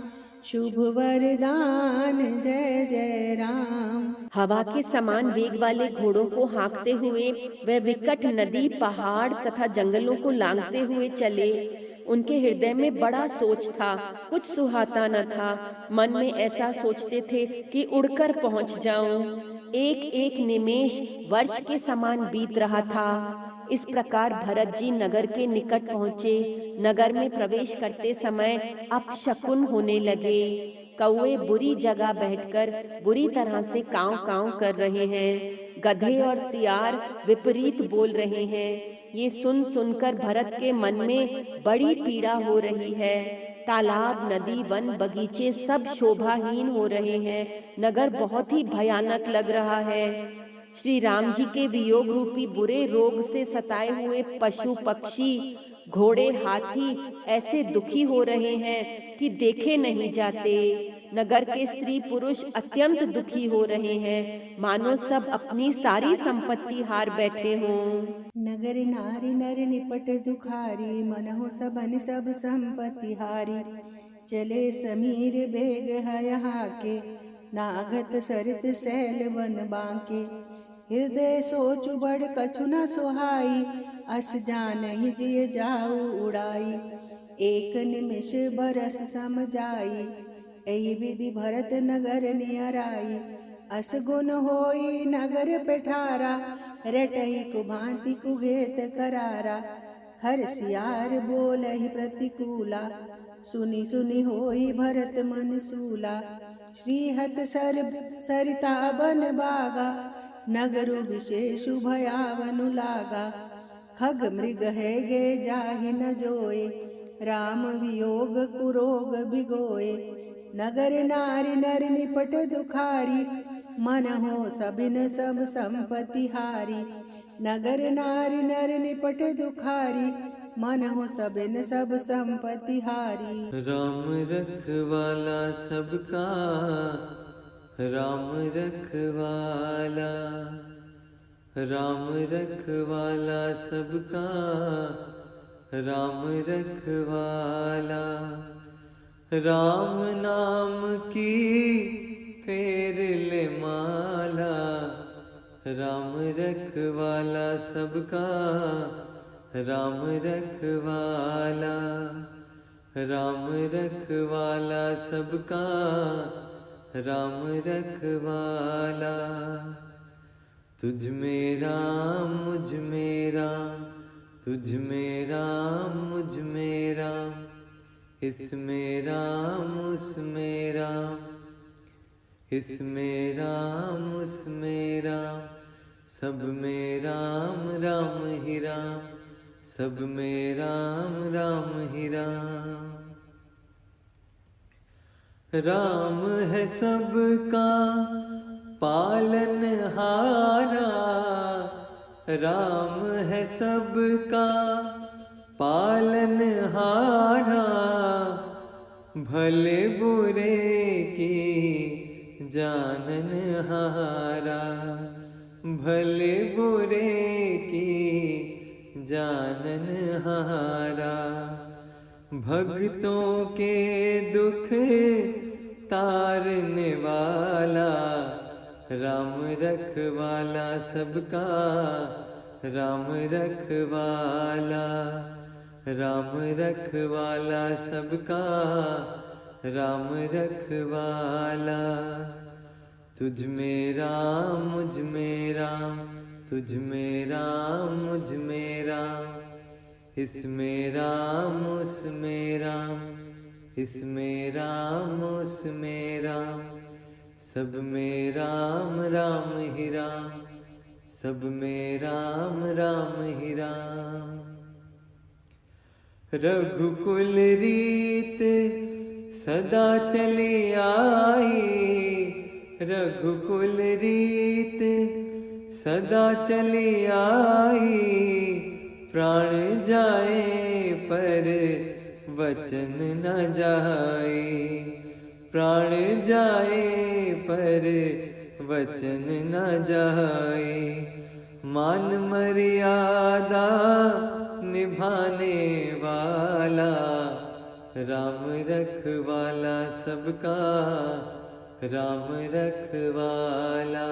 Speaker 2: शुभ वरदान जय जय राम।
Speaker 1: हवा के समान वेग वाले घोड़ों को हाँकते हुए वे विकट नदी, पहाड़ तथा जंगलों को लांघते हुए चले। उनके हृदय में बड़ा सोच था, कुछ सुहाता न था। मन में ऐसा सोचते थे कि उड़कर पहुंच जाऊं। एक एक निमेष वर्ष के समान बीत रहा था। इस प्रकार भरत जी नगर के निकट पहुँचे। नगर में प्रवेश करते समय अपशकुन होने लगे। कौवे बुरी जगह बैठकर बुरी तरह से काव काव कर रहे हैं। गधे और सियार विपरीत बोल रहे हैं। ये सुन सुनकर भरत के मन में बड़ी पीड़ा हो रही है। तालाब, नदी, वन, बगीचे सब शोभाहीन हो रहे हैं। नगर बहुत ही भयानक लग रहा है। श्री राम जी के वियोग रूपी बुरे रोग से सताए हुए पशु पक्षी, घोड़े, हाथी ऐसे दुखी हो रहे हैं कि देखे नहीं जाते। नगर के स्त्री पुरुष अत्यंत दुखी हो रहे हैं, मानो सब अपनी सारी संपत्ति हार बैठे हों।
Speaker 2: नगर नारी नर निपट दुखारी, मनहु सबन सब संपत्ति हारी। चले समीर बेग है हाके, नागत सरित सैल वन बांके। हृदय सोचु बड़ कछु न सोहाई, अस जानहि जिय जाऊ उड़ाई। एक निमिष बरस सम जाई, एहि विधि भरत नगर नियर आई। असगुन होई नगर पेठारा, रटही कुभांति कुघेत करारा। हर सियार बोलहि प्रतिकूला, सुनि सुनि होई भरत मन सूला। श्रीहत सरिता बन बागा, नगरु विशेषु भयावनु लागा। खग मृग है गे जाहि न जोए, राम वियोग कुरोग बिगोए। नगर नारी नर निपट दुखारी, मन हो सबिन सब संपत्ति हारी। नगर नारी नर निपट दुखारी, मन हो सबिन सब संपत्ति हारी।
Speaker 3: राम रखवाला सबका, राम रखवाला, राम रखवाला सबका, राम रखवाला। राम नाम की फेर ले माला, राम रखवाला सबका, राम रखवाला, राम रखवाला सबका, राम रखवाला। तुझ में राम मुझ में राम, तुझ में राम मुझ में राम, इसमें राम उसमें राम, इसमें राम उसमें राम। सब में राम राम ही राम, सब में राम राम ही राम। राम है सबका पालनहारा, राम है सबका पालनहारा। भले बुरे की जाननहारा, भले बुरे की जाननहारा। भक्तों के दुख तारने वाला, राम रखवाला सबका, राम रखवाला, राम रखवाला सबका, राम रखवाला। तुझ में राम मुझ में राम, तुझ में राम मुझ में राम, इसमें राम उसमें राम, इसमें राम उसमें राम। सब में राम राम ही राम, सब में राम राम ही राम। रघुकुल रीत सदा चली आई, रघुकुल रीत सदा चली आई। प्राण जाए पर वचन न जाए, प्राण जाए पर वचन न जाए। मान मर्यादा निभाने वाला, राम रखवाला सबका, राम रखवाला,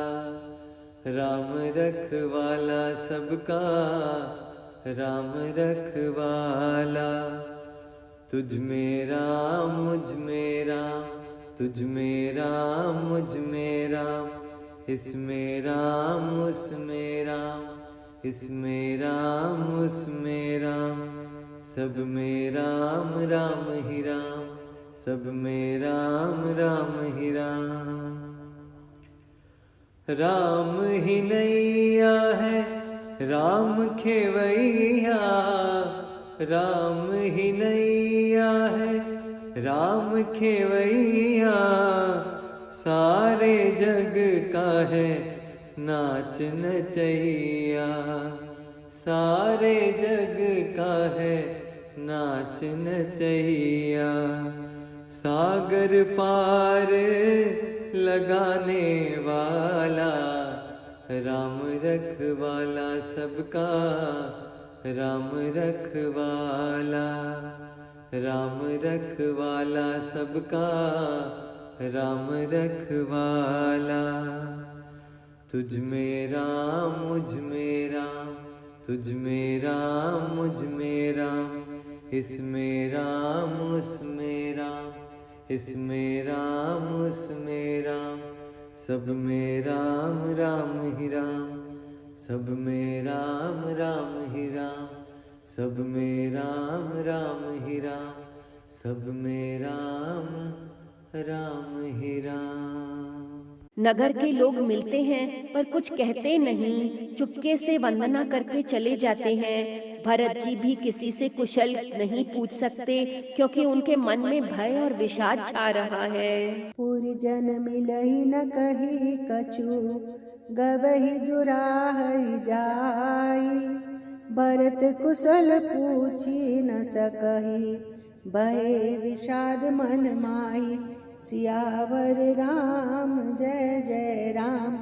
Speaker 3: राम रखवाला सबका, राम रखवाला। तुझ में राम मुझ में राम, तुझ में राम मुझ में राम, इसमें राम उसमें राम, इसमें राम उसमें राम। सब में राम राम ही राम, सब में राम राम ही राम। राम ही नैया है राम खेवैया, राम ही नैया है राम खेवैया। सारे जग का है नाच नचैया, सारे जग का है नाच नचैया। सागर पार लगाने वाला, राम रखवाला सबका, राम रखवाला, राम रखवाला सबका, राम रखवाला। तुझ में राम मुझ में राम, तुझ में राम मुझ में राम, इसमें राम उसमें राम, इसमें राम उसमें राम। सब में राम राम ही राम, सब में राम राम ही राम, सब में राम राम ही राम, सब में राम राम ही राम।
Speaker 1: नगर के लोग मिलते हैं पर कुछ कहते नहीं, चुपके से वंदना करके चले जाते हैं। भरत जी भी किसी से कुशल नहीं पूछ सकते, क्योंकि उनके मन में भय और विषाद छा रहा है।
Speaker 2: पूरी जन मिलही न कही कछु, गवही जुराहि जाई। भरत कुशल पूछी न सकही, बहे विषाद मन माही। सियावर राम जय जय राम,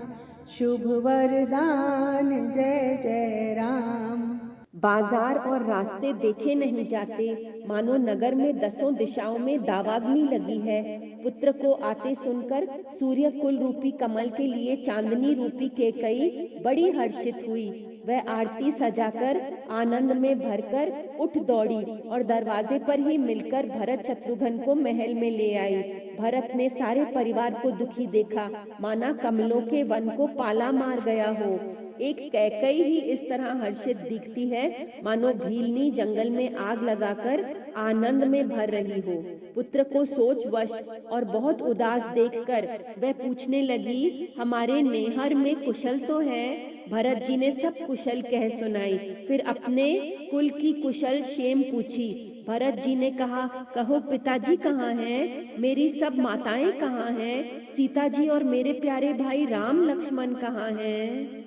Speaker 2: शुभ वरदान जय जय राम।
Speaker 1: बाजार और रास्ते देखे नहीं जाते, मानो नगर में दसों दिशाओं में दावाग्नि लगी है। पुत्र को आते सुनकर सूर्य कुल रूपी कमल के लिए चांदनी रूपी केकई बड़ी हर्षित हुई। वह आरती सजाकर आनंद में भरकर उठ दौड़ी और दरवाजे पर ही मिलकर भरत शत्रुघ्न को महल में ले आई। भरत ने सारे परिवार को दुखी देखा, माना कमलों के वन को पाला मार गया हो। एक कैकई ही इस तरह हर्षित दिखती है, मानो भीलनी जंगल में आग लगाकर आनंद में भर रही हो। पुत्र को सोचवश और बहुत उदास देखकर वह पूछने लगी, हमारे नेहर में कुशल तो है? भरत जी ने सब कुशल कह सुनाई, फिर अपने कुल की कुशल क्षेम पूछी। भरत जी ने कहा, कहो पिताजी कहाँ हैं? मेरी सब माताएं कहाँ हैं? सीता जी और मेरे प्यारे भाई राम लक्ष्मण कहाँ हैं?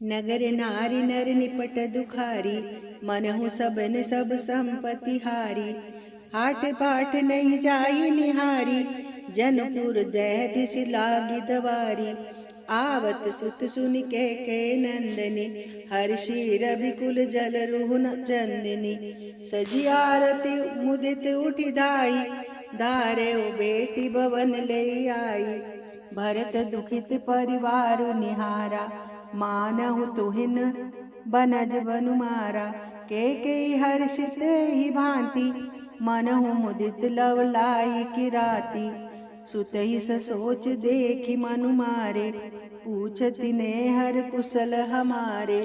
Speaker 2: नगर नारी नर निपट दुखारी, मनहु सबन सब संपत्ति हारी। हाट बाट नहीं जाई निहारी, जनपुर दह दिस लागी दवारी। आवत सुत सुन के नंदनी, हर्षि रवि कुल जल रुहन चंदनी। सजी आरती मुदित उठी धाई, धारे ओ बेटी भवन ले आई। भरत दुखित परिवार निहारा, मानहु तुहिन बनज बनुमारा। के हर्षित ही भांति, मनहु मुदित लवलाई की राती। सुतहि सोच देखी मनु मारे, पूछति ने हर कुशल हमारे।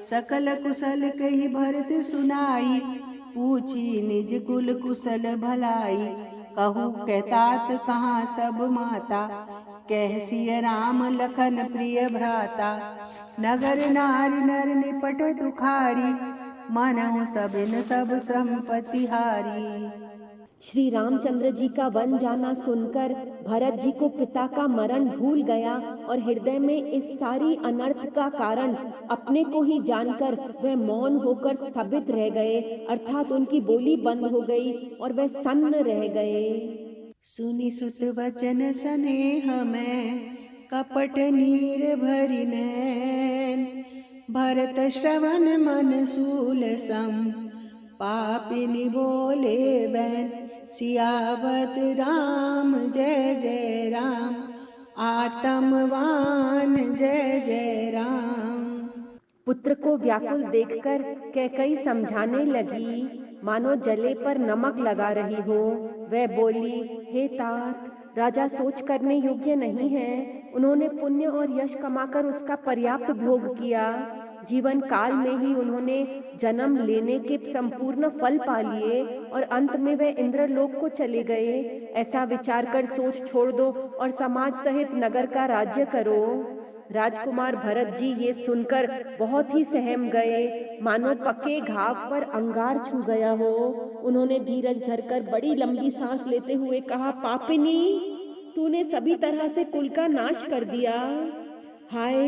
Speaker 2: सकल कुशल कही भरत सुनाई, पूछी निज कुल कुशल भलाई। कहू कहतात कहाँ सब माता, कह सिय राम लखन प्रिय भ्राता। नगर नारी नर निपट दुखारी, मनहु सबिन सब संपत्ति हारी।
Speaker 1: श्री रामचंद्र जी का वन जाना सुनकर भरत जी को पिता का मरण भूल गया और हृदय में इस सारी अनर्थ का कारण अपने को ही जानकर वह मौन होकर स्तब्ध रह गए, अर्थात उनकी बोली बंद हो गई और वह सन्न रह गए।
Speaker 2: सुनि सुत वचन स्नेह में, कपट नीर भरि नैन। भरत श्रवण मन सूल सम, पापिनी बोले बैन। सियावत राम जय जय राम, आत्मवान जय जय राम।
Speaker 1: पुत्र को व्याकुल देखकर कैकई समझाने लगी, मानो जले पर नमक लगा रही हो। वह बोली, हे तात, राजा सोच करने योग्य नहीं है। उन्होंने पुण्य और यश कमाकर उसका पर्याप्त भोग किया। जीवन काल में ही उन्होंने जन्म लेने के संपूर्ण फल पा लिए और अंत में वे इंद्रलोक को चले गए। ऐसा विचार कर सोच छोड़ दो और समाज सहित नगर का राज्य करो। राजकुमार भरत जी ये सुनकर बहुत ही सहम गए, मानो पके घाव पर अंगार छू गया हो। उन्होंने धीरज धरकर बड़ी लंबी सांस लेते हुए कहा, पापिनी, तूने सभी तरह से कुल का नाश कर दिया। हाय,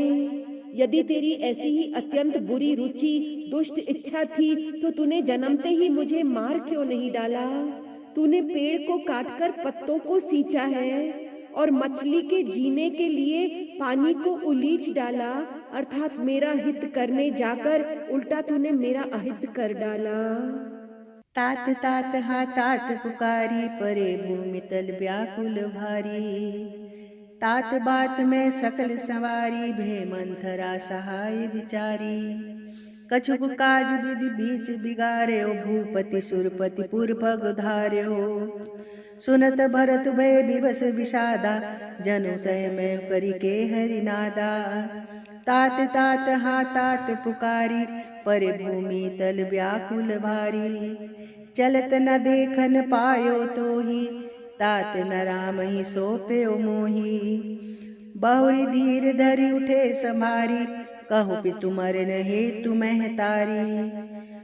Speaker 1: यदि तेरी ऐसी ही अत्यंत बुरी रुचि, दुष्ट इच्छा थी तो तूने जन्मते ही मुझे मार क्यों नहीं डाला? तूने पेड़ को काटकर पत्तों को सींचा है और मछली के जीने के लिए पानी को उलीच डाला, अर्थात मेरा हित करने जाकर उल्टा तूने मेरा अहित कर डाला।
Speaker 2: तात तात हा तात पुकारी, परे भूमि तल व्याकुल भारी। तात बात में सकल सवारी, भे मंथरा सहाय विचारी। कछुक काज विधि बीच बिगार्यो, भूपति सुरपति पुर पग धार्यो। सुनत भरत भय विवश विषादा, जनु संयम करि के हरिनादा। तात तात हा तात पुकारी, परे भूमि तल व्याकुल भारी। चलत न देखन पायो तोहि, तात न राम ही सौंप्यो मोहि। बहुरी धीर धरि उठे सम्हारी, कहु पितु मरन हेतु महतारी।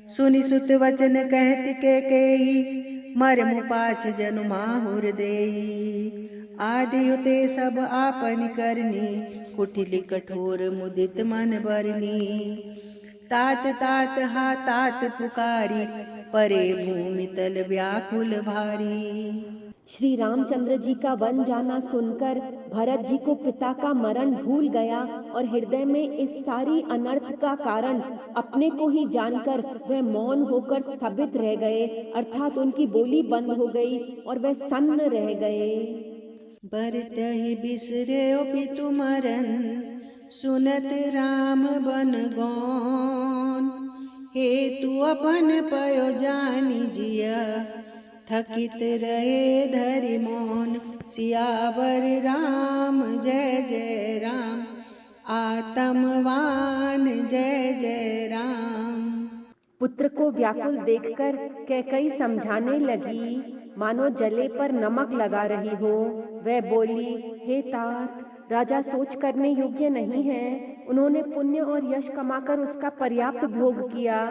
Speaker 2: सुनि सुत वचन कहत कैकेयी, मरमु पाछ जनु माहुर देई। आदि ते सब आपन करनी, कुटिल कठोर मुदित मन बरनी। तात तात हा तात पुकारी, परे भूमि तल व्याकुल भारी।
Speaker 1: श्री रामचंद्र जी का वन जाना सुनकर भरत जी को पिता का मरण भूल गया और हृदय में इस सारी अनर्थ का कारण अपने को ही जानकर वह मौन होकर स्थगित रह गए, अर्थात उनकी बोली बंद हो गई और वह सन्न रह गए।
Speaker 2: बरतहि बिसर्यो पितु मरन, सुनत राम बन गौन। हेतु अपन पयो जानि जिया, थकित रहे धरि मौन। सियावर राम जय जय राम, आतमवान जय जय राम।
Speaker 1: पुत्र को व्याकुल देखकर कैकेयी समझाने लगी, मानो जले पर नमक लगा रही हो। वह बोली, हे तात, राजा सोच करने योग्य नहीं है। उन्होंने पुण्य और यश कमाकर उसका पर्याप्त भोग किया।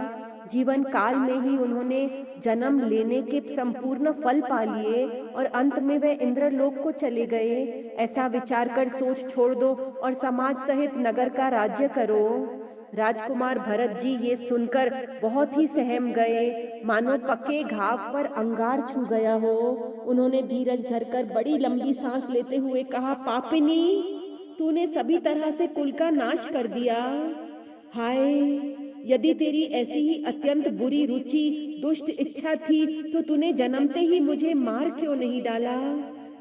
Speaker 1: जीवन काल में ही उन्होंने जन्म लेने के संपूर्ण फल पा लिए और अंत में वे इंद्रलोक को चले गए। ऐसा विचार कर सोच छोड़ दो और समाज सहित नगर का राज्य करो। राजकुमार भरत जी ये सुनकर बहुत ही सहम गए, मानो पके घाव पर अंगार छू गया हो। उन्होंने धीरज धरकर बड़ी लंबी सांस लेते हुए कहा, पापिनी, तूने सभी तरह से कुल का नाश कर दिया। हाय, यदि तेरी ऐसी ही अत्यंत बुरी रुचि, दुष्ट इच्छा थी तो तूने जन्मते ही मुझे मार क्यों नहीं डाला।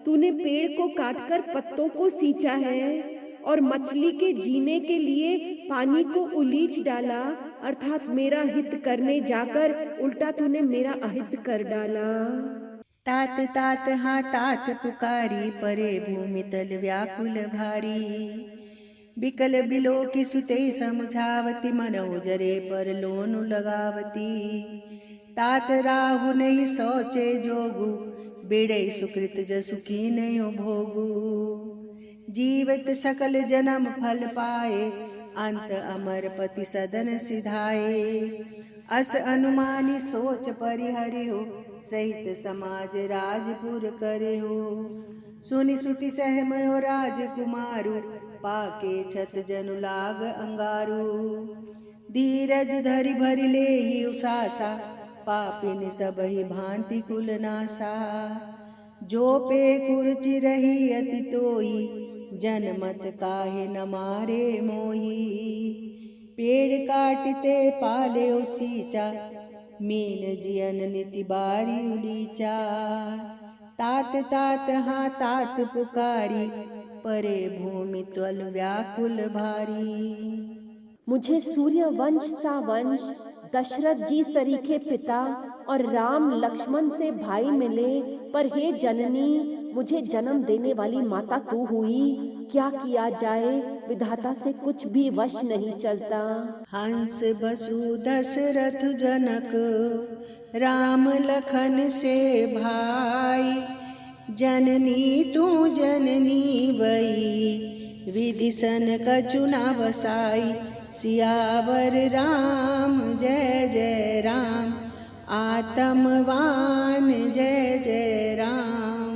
Speaker 1: तूने पेड़ को काटकर पत्तों को सींचा है और मछली के जीने के लिए पानी को उलीच डाला, अर्थात मेरा हित करने जाकर उल्टा तूने मेरा अहित कर डाला।
Speaker 2: तात तात हा तात पुकारी, परे भूमि तल व्याकुल भारी। बिकल बिलो की सुते समझावती, मनो जरे पर लोनु लगावती। तात राहु नहीं सोचे जोगु, बेड़े सुकृत जसुखी नहीं भोगु। जीवित सकल जन्म फल पाए, अंत अमर पति सदन सिधाए। अस अनुमानी सोच परिहरियो, सहित समाज राजपुर करियो। सुनि सुटि सहमयो राजकुमारु, पाके छत जनु लाग अंगारू। धीरज धरि भरि लेहि उसासा, पापिन सबहि भांति कुल नासा। जो पे कुरुचि रही अति तोई, जनमत काहे न मारे मोही। पेड़ काटते पाले सींचा, मीन जियन निति बारी उलीचा। तात तात हा तात पुकारी, परे भूमि तल व्याकुल भारी।
Speaker 1: मुझे सूर्य वंश सा वंश, दशरथ जी सरीखे पिता और राम लक्ष्मण से भाई मिले, पर हे जननी, मुझे जन्म देने वाली माता तू हुई। क्या किया जाए, विधाता से कुछ भी वश नहीं चलता।
Speaker 2: हंस बसु दशरथ जनक, राम लखन से भाई। जननी तू जननी वही, विधि सन कछु न बसाई। सियावर राम जय जय राम, आतमवान जय जय राम।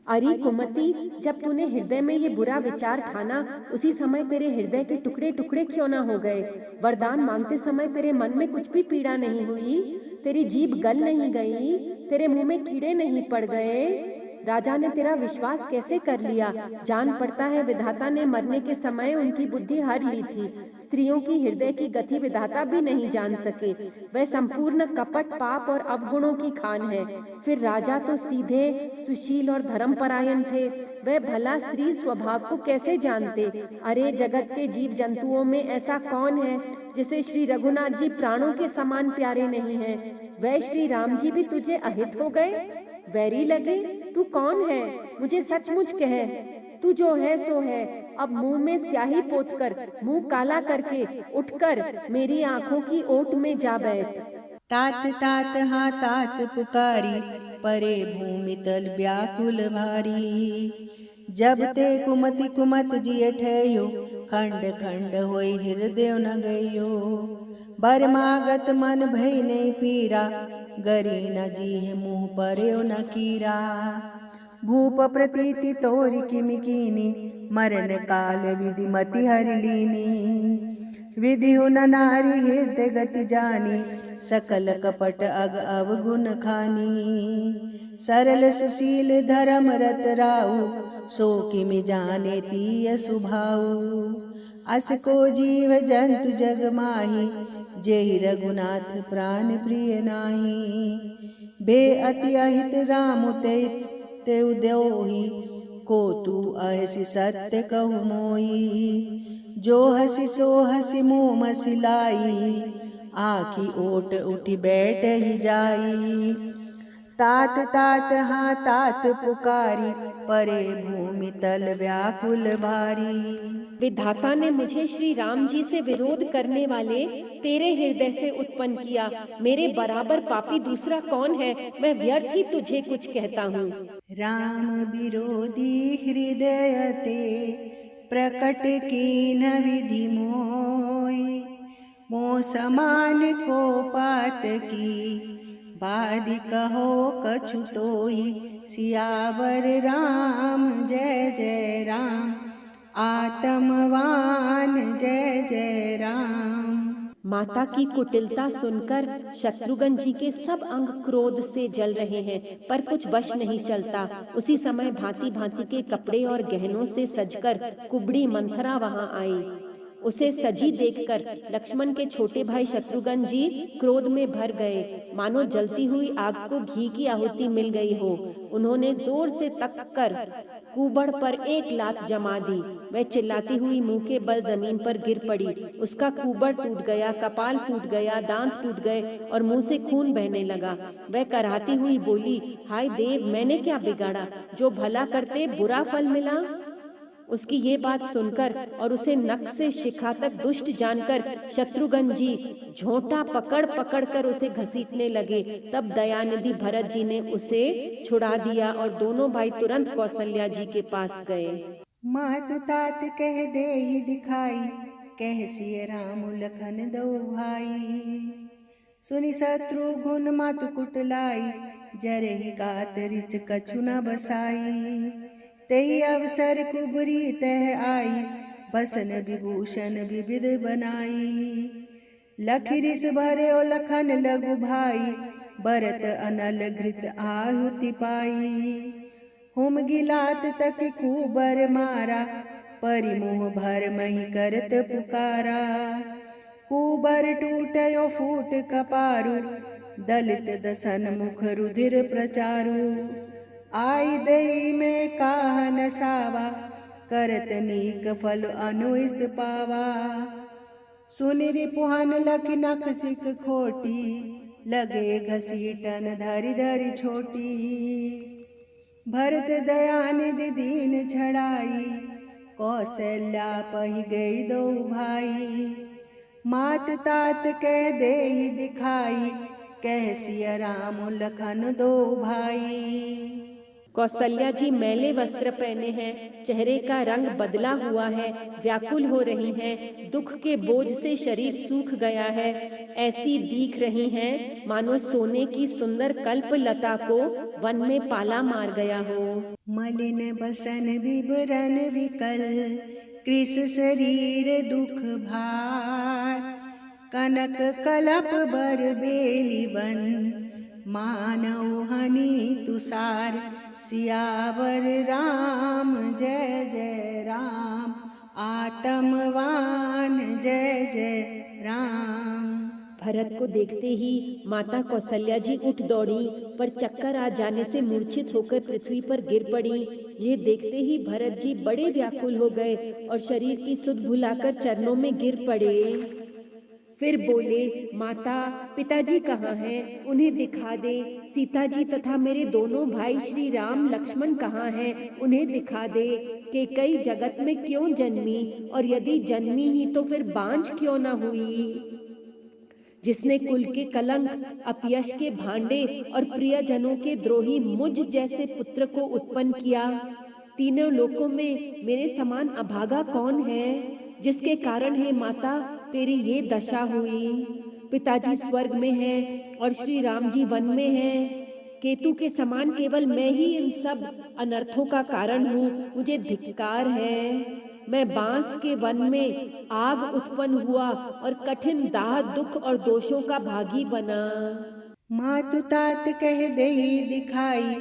Speaker 1: अरे कुमति, जब तूने हृदय में ये बुरा विचार ठाना, उसी समय तेरे हृदय के टुकड़े टुकड़े क्यों ना हो गए। वरदान मांगते समय तेरे मन में कुछ भी पीड़ा नहीं हुई, तेरी जीभ गल नहीं गई, तेरे मुंह में कीड़े नहीं पड़ गए। राजा ने तेरा विश्वास कैसे कर लिया। जान पड़ता है विधाता ने मरने के समय उनकी बुद्धि हर ली थी। स्त्रियों की हृदय की गति विधाता भी नहीं जान सके। वह संपूर्ण कपट, पाप और अवगुणों की खान है। फिर राजा तो सीधे, सुशील और धर्मपरायण थे, वह भला स्त्री स्वभाव को कैसे जानते। अरे जगत के जीव जंतुओं में ऐसा कौन है जिसे श्री रघुनाथ जी प्राणों के समान प्यारे नहीं हैं। वह श्री राम जी भी तुझे अहित हो गए। वैरी लगे? तू कौन है? मुझे सचमुच कह। तू जो है सो है। अब मुंह में स्याही पोत कर, मुंह काला करके उठकर मेरी आंखों की ओट में जा बैठ।
Speaker 2: तात तात हाँ तात पुकारी, परे भूमि तल व्याकुल भारी। जब ते कुमति कुमत जिय ठयो, खंड खंड होई हृदय न गयो। बरमागत मन भई नहीं पीरा, गरी न जीह मुँह पर्यो न कीरा। भूप प्रतीति तोरि किमि कीनी, मरण काल विधि मति हरि लीनी। विधि न नारी हृदय गति जानी, सकल कपट अग अवगुण खानी। सरल सुशील धर्म रत राउ, सो किमि जाने तीय सुभाऊ। अस को जीव जंतु जग माही, जेहि रघुनाथ प्राण प्रिय नाही। बे अति अहित राम तेउ देहि, को तू अहसि सत्य कहु मोई। जो हसी सो हसी मुँह मसिलाई, आखी ओट उठी बैठ ही जाई। तात तात हाँ तात पुकारी, परे भूमि तल व्याकुल भारी।
Speaker 1: विधाता ने मुझे श्री राम जी से विरोध करने वाले तेरे हृदय से उत्पन्न किया। मेरे बराबर पापी दूसरा कौन है? मैं व्यर्थ ही तुझे कुछ कहता हूँ।
Speaker 2: राम विरोधी हृदय ते, प्रकट कीन विधि मोई। मोह समान को पात की, बादि कहो कछु तोई। सियावर राम जय जय राम, आत्मवान जय जय राम।
Speaker 1: माता की कुटिलता सुनकर शत्रुघ्न जी के सब अंग क्रोध से जल रहे हैं, पर कुछ वश नहीं चलता। उसी समय भांति भांति के कपड़े और गहनों से सजकर कुबड़ी मंथरा वहां आई। उसे सजी देखकर लक्ष्मण के छोटे भाई शत्रुघ्न जी क्रोध में भर गए, मानो जलती हुई आग को घी की आहुति मिल गई हो। उन्होंने जोर से तक कर कुबड़ पर एक लात जमा दी। वह चिल्लाती हुई मुंह के बल जमीन पर गिर पड़ी। उसका कुबड़ टूट गया, कपाल फूट गया, दांत टूट गए और मुंह से खून बहने लगा। वह कराहती हुई बोली, हाय देव, मैंने क्या बिगाड़ा? जो भला करते बुरा फल मिला। उसकी ये बात सुनकर और उसे नख से शिखा तक दुष्ट जानकर शत्रुघ्न जी झोंटा पकड़ पकड़ कर उसे घसीटने लगे। तब दयानिधि भरत जी ने उसे छुड़ा दिया और दोनों भाई तुरंत कौशल्या जी के पास गए।
Speaker 2: मातु तात कह दे ही दिखाई, कह सिय राम लखन दो भाई। सुनि शत्रुघ्न मातु कुटलाई, जरहि गात रिस कछु न बसाई। तेहि अवसर कुबरी तह आई, बसन विभूषण विविध बनाई। लखि रिस भर्यो लखन लघु भाई, भरत अनल घृत आहुति पाई। हुम गिलात तक कुबर मारा, परिमोह भर मही करत पुकारा। कुबर टूटयो फूट कपारु, दलित दसन मुख रुधिर प्रचारु। आई दई में काह नसावा, करत नीक फल अनुइस पावा। सुनि रिपुहन लखि नख सिक खोटी, लगे घसीटन धरि धरि छोटी। भरत दयानिधि दीन छड़ाई, कौशल्या पहि गई दो भाई। मात तात कह दे ही दिखाई, कह सिय राम लखन दो भाई।
Speaker 1: कौशल्या जी मैले वस्त्र पहने हैं, चेहरे का रंग बदला हुआ है, व्याकुल हो रही हैं, दुख के बोझ से शरीर सूख गया है। ऐसी दिख रही हैं मानो सोने की सुंदर कल्प लता को वन में पाला मार गया हो।
Speaker 2: मलिन बसन विवरण विकल, कृष शरीर दुख भार। कनक कलप बर बेली बन, मानव हनि तुषार। सियावर राम जय जय राम, आत्मवान जय जय राम।
Speaker 1: भरत को देखते ही माता कौशल्या जी उठ दौड़ी, पर चक्कर आ जाने से मूर्छित होकर पृथ्वी पर गिर पड़ी। ये देखते ही भरत जी बड़े व्याकुल हो गए और शरीर की सुध भुलाकर चरणों में गिर पड़े। फिर बोले, माता, पिताजी कहाँ हैं? उन्हें दिखा दे। सीता जी तथा मेरे दोनों भाई श्री राम लक्ष्मण कहाँ हैं? उन्हें दिखा दे। कैकई जगत में क्यों जन्मी, और यदि जन्मी ही तो फिर बांझ क्यों न हुई? जिसने कुल के कलंक, अपयश के भांडे और प्रियजनों के द्रोही मुझ जैसे पुत्र को उत्पन्न किया। तीनों लोकों में मेरे समान अभागा कौन है, जिसके कारण हे माता तेरी ये दशा हुई? पिताजी स्वर्ग में है और श्री राम जी वन में हैं। केतु के समान केवल मैं ही इन सब अनर्थों का कारण हूँ। मुझे धिक्कार है। मैं बांस के वन में आग उत्पन्न हुआ और कठिन दाह, दुख और दोषों का भागी बना।
Speaker 2: मातु तात कह देहि दिखाई,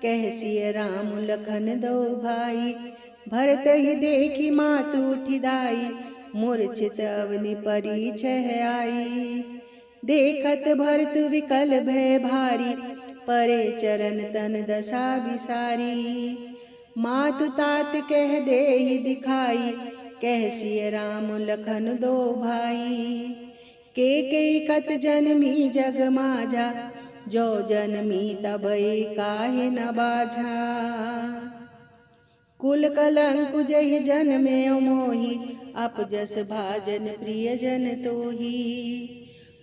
Speaker 2: कह सिय राम लखन दो भाई। भरत ही देखी मातु उठिदाई, मूर्छित अवनि परी छह आई। देखत भरत विकल भय भारी, परे चरण तन दशा विसारी। मातु तात कह देहि दिखाई, कह सिय राम लखन दो भाई। के कत जन्मी जग माझा, जो जन्मी तबई काहे न बाझा। कुल कलंक जहि जन्मे मोहि, अपजस भाजन प्रिय जन तोहि।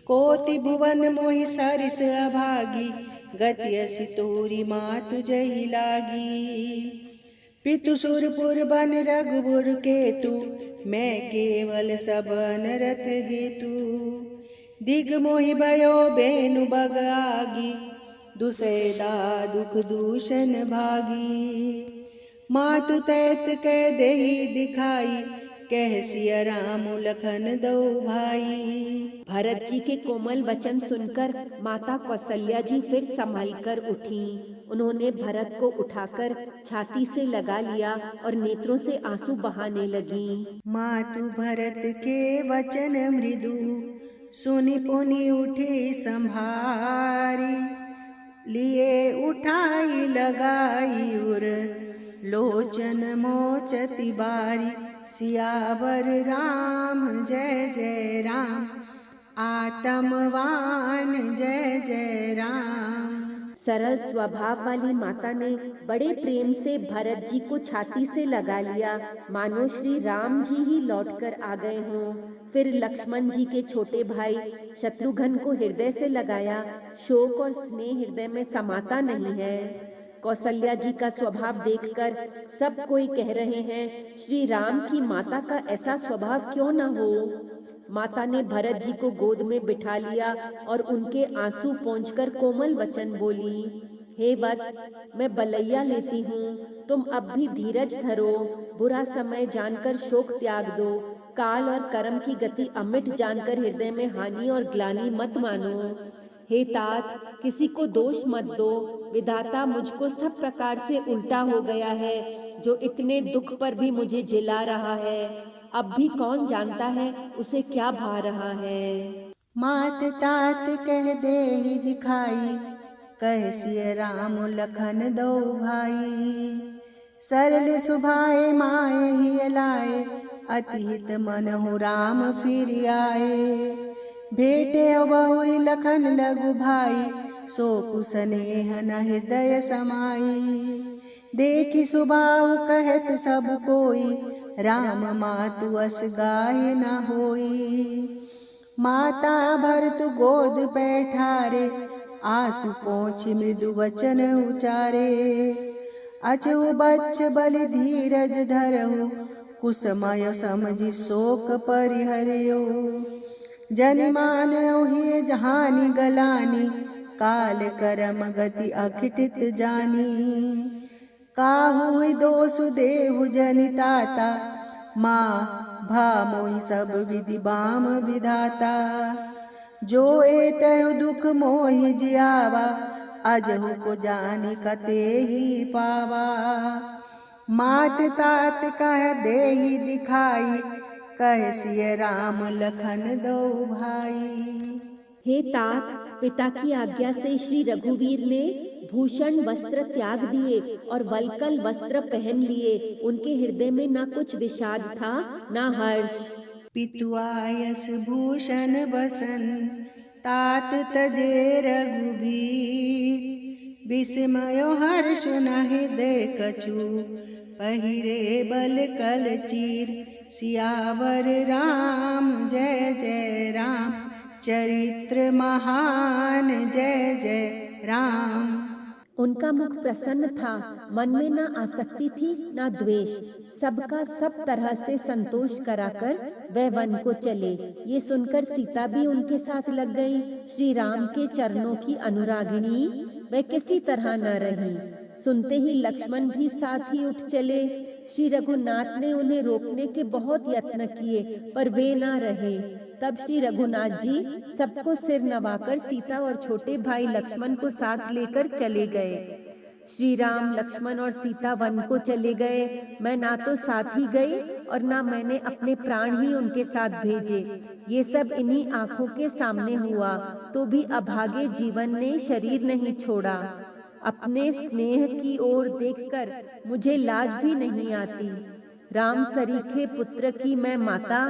Speaker 2: कोटि भुवन मोहि सरिस अभागी, गति असि तोरी मातु जहि लागी। पितु सुरपुर बन रघुबर केतु, मैं केवल सब अनरथ हेतु। दिग मोहि भयो बेनु बग आगी, दुसैदा दुख दूषण भागी। मातु तैत कह देहि दिखाई, कह सिय राम लखन दो भाई।
Speaker 1: भरत जी के कोमल वचन सुनकर माता कौशल्या जी फिर संभल कर उठी। उन्होंने भरत को उठाकर छाती से लगा लिया और नेत्रों से आंसू बहाने लगी।
Speaker 2: मातु भरत के वचन मृदु, सुनि पुनि उठी संभारी। लिए उठाई लगाई उर, लोचन मोचति बारी। सियावर राम जय जय राम, आतमवान जय जय राम।
Speaker 1: सरल स्वभाव वाली माता ने बड़े प्रेम से भरत जी को छाती से लगा लिया, मानो श्री राम जी ही लौटकर आ गए हों। फिर लक्ष्मण जी के छोटे भाई शत्रुघ्न को हृदय से लगाया। शोक और स्नेह हृदय में समाता नहीं है। कौशल्या जी का स्वभाव देखकर सब कोई कह रहे हैं, श्री राम की माता का ऐसा स्वभाव क्यों न हो। माता ने भरत जी को गोद में बिठा लिया और उनके आंसू पोंछकर कोमल वचन बोली, हे वत्स, मैं बलैया लेती हूँ, तुम अब भी धीरज धरो। बुरा समय जानकर शोक त्याग दो। काल और कर्म की गति अमिट जानकर हृदय में हानि और ग्लानि मत मानो। हे तात, किसी को दोष मत दो। विधाता मुझको सब प्रकार से उल्टा हो गया है, जो इतने दुख पर भी मुझे जिला रहा है। अब भी कौन जानता है उसे क्या भा रहा है।
Speaker 2: मात तात कह देहि दिखाई, कह सिय राम लखन दो भाई। सरल सुभाए माए ही लाए, अतिहित मनहु राम फिर आए। भेटे बहुरी लखन लघु भाई, सो कुसनेह न हृदय समाई। देखी सुबाहु कहत सब कोई, राम मातु अस गाय न होई। माता भरतु गोद बैठारे, आंसू पोंछि मृदु वचन उचारे। अचु बच्च बलि धीरज धरहु, कुसमय समझि शोक परिहरयो। जनि मानहु हिय जहानी गलानी, काल करम गति अखिटित जानी। काहू हुई दोषु देहु जनिताता, माँ भा मोहि सब विधि बाम विधाता। जो एतहु दुख मोहि जियावा, अजहु को जानि कते ही पावा। मात तात कह देहि दिखाई, कह सिय राम लखन दो भाई।
Speaker 1: हे तात, पिता की आज्ञा से श्री रघुवीर ने भूषण वस्त्र त्याग दिए और वल्कल वस्त्र पहन लिए। उनके हृदय में ना कुछ विषाद था ना हर्ष।
Speaker 2: पितुआयस भूषण बसन तात तजे रघुबीर विस्मयो हर्ष न हृदय कछु पहिरे बल कल चीर सियावर राम जय जय राम चरित्र महान जय जय राम।
Speaker 1: उनका मुख प्रसन्न था, मन में ना आसक्ति थी ना द्वेष, सबका सब तरह से संतोष कराकर वह वन को चले। ये सुनकर सीता भी उनके साथ लग गई। श्री राम के चरणों की अनुरागिणी वह किसी तरह न रही। सुनते ही लक्ष्मण भी साथ ही उठ चले। श्री रघुनाथ ने उन्हें रोकने के बहुत यत्न किए, पर वे ना रहे। तब श्री रघुनाथ जी सबको सिर नवाकर सीता और छोटे भाई लक्ष्मण को साथ लेकर चले गए। श्री राम, लक्ष्मण और सीता वन को चले गए। मैं ना तो साथ ही गई और ना मैंने अपने प्राण ही उनके साथ भेजे। ये सब इन्हीं आंखों के सामने हुआ, तो भी अभागे जीवन ने शरीर नहीं छोड़ा। अपने स्नेह की ओर देखकर मुझे लाज भी नहीं आती। राम सरीखे पुत्र की मैं माता,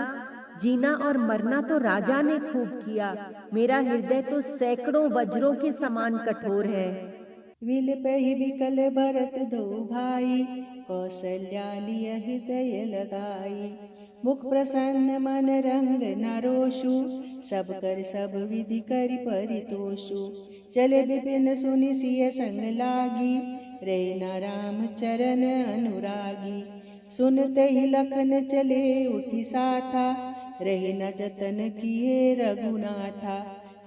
Speaker 1: जीना और मरना तो राजा ने खूब किया। मेरा हृदय तो सैकड़ों वज्रों के समान कठोर है।
Speaker 2: विलपहि विकल भरत दो भाई कौशल्या लिय हृदय लगाई। मुख प्रसन्न मन रंग नरोषु सब कर सब विधि करि परितोषु। चले विपिन सुनि सिय संग लागी रे न राम चरण अनुरागी। सुनते ही लखन चले उठी साथा रहे न जतन किए रघुनाथा।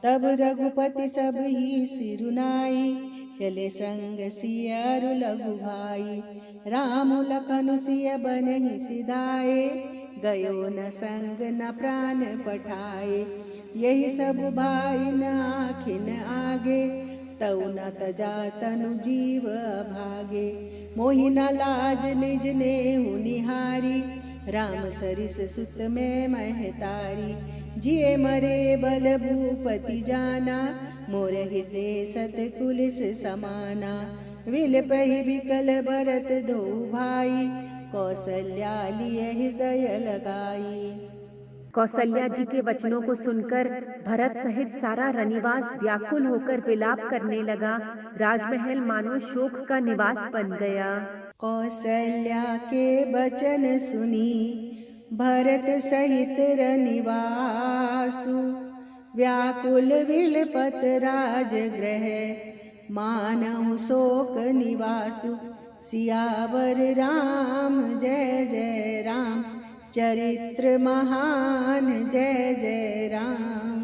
Speaker 2: तब रघुपति सब ही सिरुनाई चले संग सिय अरु लघु भाई। राम लखन सिय बनहि सिधाए गयो न संग न प्राण पठाए। यही सब भाई न आखिन आगे तऊ न तजा तनु जीव भागे। मोहि न लाज निज नेहु निहारी राम सरिस सुत में महतारी। जिए मरे बल भूपति जाना मोर हृदय सत कुलिस समाना। विलपहि विकल भरत दो भाई कौशल्या लिय हृदय लगाई।
Speaker 1: कौशल्या जी के वचनों को सुनकर भरत सहित सारा रनिवास व्याकुल होकर विलाप करने लगा। राजमहल मानो शोक का निवास बन गया।
Speaker 2: कौशल्या के वचन सुनी भरत सहित रनिवासु। व्याकुल विलपत राजगृह मानहु शोक निवासु। सियावर राम जय जय राम चरित्र महान जय जय राम।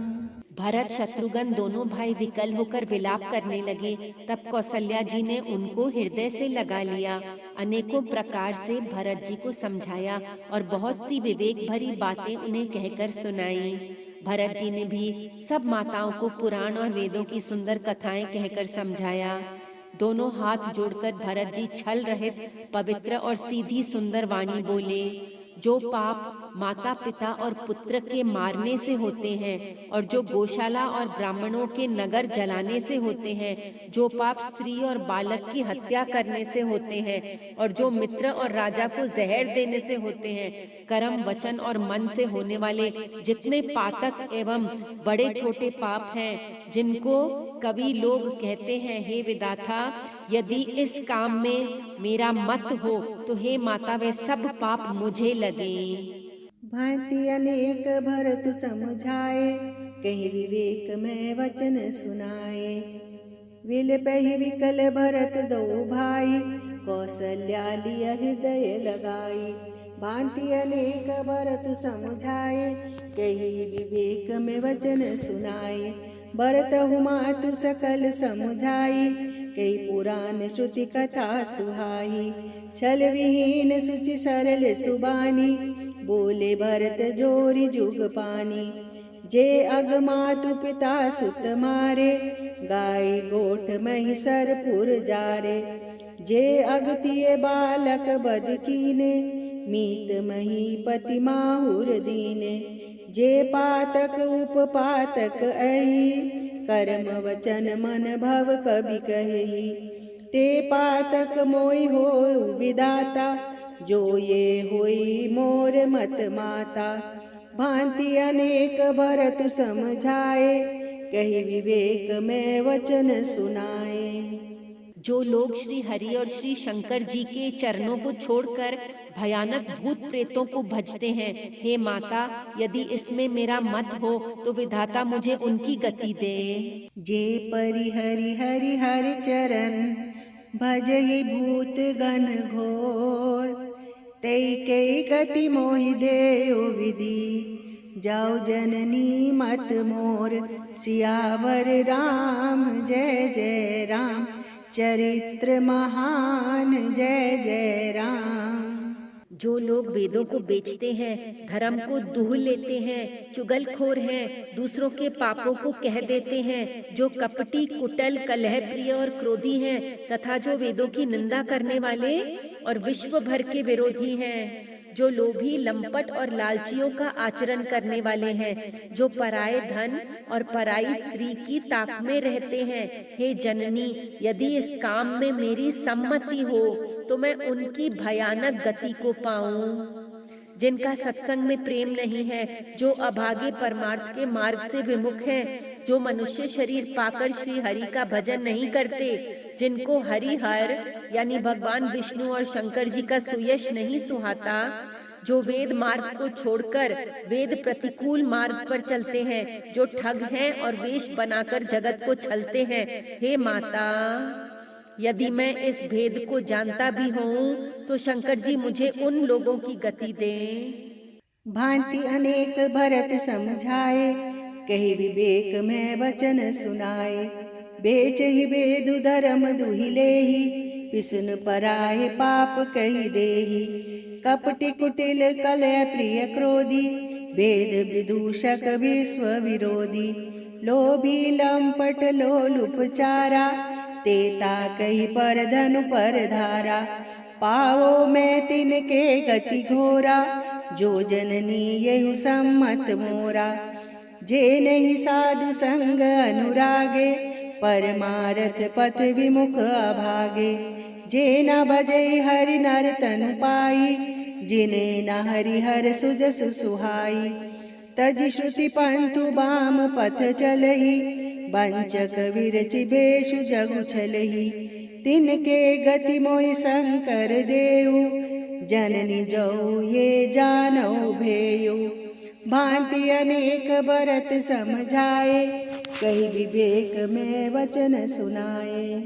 Speaker 1: भरत शत्रुघ्न दोनों भाई विकल होकर विलाप करने लगे। तब कौशल्या जी ने उनको हृदय से लगा लिया, अनेकों प्रकार से भरत जी को समझाया और बहुत सी विवेक भरी बातें उन्हें कहकर सुनाई। भरत जी ने भी सब माताओं को पुराण और वेदों की सुंदर कथाएं कहकर समझाया। दोनों हाथ जोड़कर भरत जी छल रहित पवित्र और सीधी सुंदर वाणी बोले। जो पाप माता पिता और पुत्र के मारने से होते हैं और जो गौशाला और ब्राह्मणों के नगर जलाने से होते हैं, जो पाप स्त्री और बालक की हत्या करने से होते हैं और जो मित्र और राजा को जहर देने से होते हैं, कर्म वचन और मन से होने वाले जितने पातक एवं बड़े छोटे पाप हैं, जिनको कवि लोग कहते हैं, हे विधाता यदि इस काम में मेरा मत हो तो हे माता वे सब पाप मुझे लगे।
Speaker 2: भांति अनेक भरत समझाए कहीं विवेक में वचन सुनाए। विलपहि विकल भरत दो भाई कौशल्या लिय हृदय लगाई। भांति अनेक भरत समझाए कहीं विवेक में वचन सुनाए। भरत हुमातु सकल समझाई कई पुराण श्रुति कथा सुहाई। छल विहीन सुचि सरल सुबानी बोले भरत जोरी जुग पानी। जे अगमातु पिता सुत मारे गाय गोठ मही सरपुर जारे। जे अगतिय बालक बद कीने मीत मही पति माहुर दीने। जे पातक उपपातक अहि कर्म वचन मन भव कवि कहि। ते पातक मोहि होय विदाता जो ये होई मोर मत माता। भांति अनेक भरत समझाए, कही विवेक में वचन सुनाए।
Speaker 1: जो लोग श्री हरि और श्री शंकर जी के चरणों को छोड़कर भयानक भूत प्रेतों को भजते हैं, हे माता, यदि इसमें मेरा मत हो तो विधाता मुझे उनकी गति दे।
Speaker 2: जे परि हरि हरि हर चरण, भजहि भूत गण घोर, तै के गति मोहि देउ विधि, जाऊ जननी मत मोर। सियावर राम जय जय राम, चरित्र महान जय जय राम।
Speaker 1: जो लोग वेदों को बेचते हैं, धर्म को दूह लेते हैं, चुगलखोर हैं, दूसरों के पापों को कह देते हैं, जो कपटी कुटल कलह प्रिय और क्रोधी हैं, तथा जो वेदों की निंदा करने वाले और विश्व भर के विरोधी हैं, जो लोभी लंपट और लालचियों का आचरण करने वाले हैं, जो पराये धन और पराई स्त्री की ताक में रहते हैं, हे जननी, यदि इस काम में मेरी सम्मति हो तो मैं उनकी भयानक गति को पाऊं। जिनका सत्संग में प्रेम नहीं है, जो अभागे परमार्थ के मार्ग से विमुख हैं, जो मनुष्य शरीर पाकर श्री हरि का भजन नहीं करते, जिनको हरि हर यानी भगवान विष्णु और शंकर जी का सुयश नहीं सुहाता, जो वेद मार्ग को छोड़कर वेद प्रतिकूल मार्ग पर चलते हैं, जो ठग हैं और वेश बनाकर जगत को छलते हैं, हे माता, यदि मैं इस भेद को जानता भी हूँ तो शंकर जी मुझे उन लोगों की गति दें।
Speaker 2: भांति अनेक भरत समझाए, कही विवेक में वचन सुनाए। बेच ही बेदु धर्म दुहि लेहि, पिसुन पराए पाप कही देहि। कपटि कुटिल कलह प्रिय क्रोधी, वेद विदूषक विश्व विरोधी। लोभी लंपट लोलुपचारा, तेता कही पर धनु पर धारा। पाओ मैं तिनके गति घोरा, जो जननी यहु सम्मत मोरा। जे नहीं साधु संग अनुरागे, परमारथ पथ विमुख अभागे। जे न भजे हरि नर तनु पाई, जिने न हरि हर सुजसु सुहाई। तज श्रुति पंथु बाम पथ चलही, वंचक विरचि बेशु जगु छलही। तिनके गति मोहि शंकर देउ, जननी जऊ ये जानऊ भेयु। भांति अनेक भरत समझाए, कही विवेक में वचन सुनाए।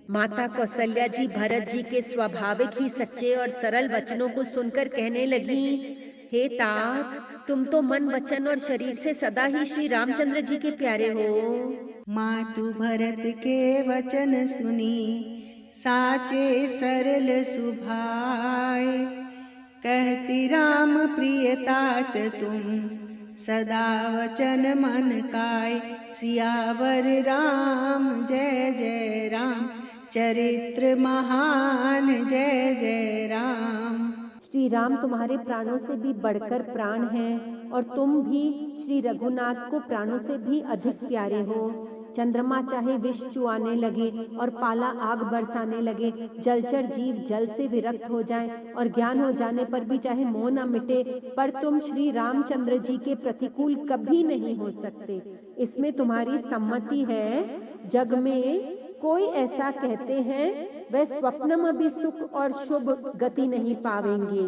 Speaker 1: माता कौशल्या जी भरत जी के स्वाभाविक ही सच्चे और सरल वचनों को सुनकर कहने लगी, हे तात, तुम तो मन वचन और शरीर से सदा ही श्री रामचंद्र जी के प्यारे हो।
Speaker 2: मातु भरत के वचन सुनी, साचे सरल सुभाय। कहती राम प्रिय तात तुम, सदा वचन मन काय। सियावर राम जय जय राम, चरित्र महान जय जय राम।
Speaker 1: श्री राम तुम्हारे प्राणों से भी बढ़कर प्राण हैं और तुम भी श्री रघुनाथ को प्राणों से भी अधिक प्यारे हो। चंद्रमा चाहे विष चुआने लगे और पाला आग बरसाने लगे, जलचर जीव जल से विरक्त हो जाएं और ज्ञान हो जाने पर भी चाहे मोह न मिटे, पर तुम श्री रामचंद्र जी के प्रतिकूल कभी नहीं हो सकते। इसमें तुम्हारी सम्मति है। जग में कोई ऐसा कहते हैं, वह स्वप्न में भी सुख और शुभ गति नहीं पावेंगे।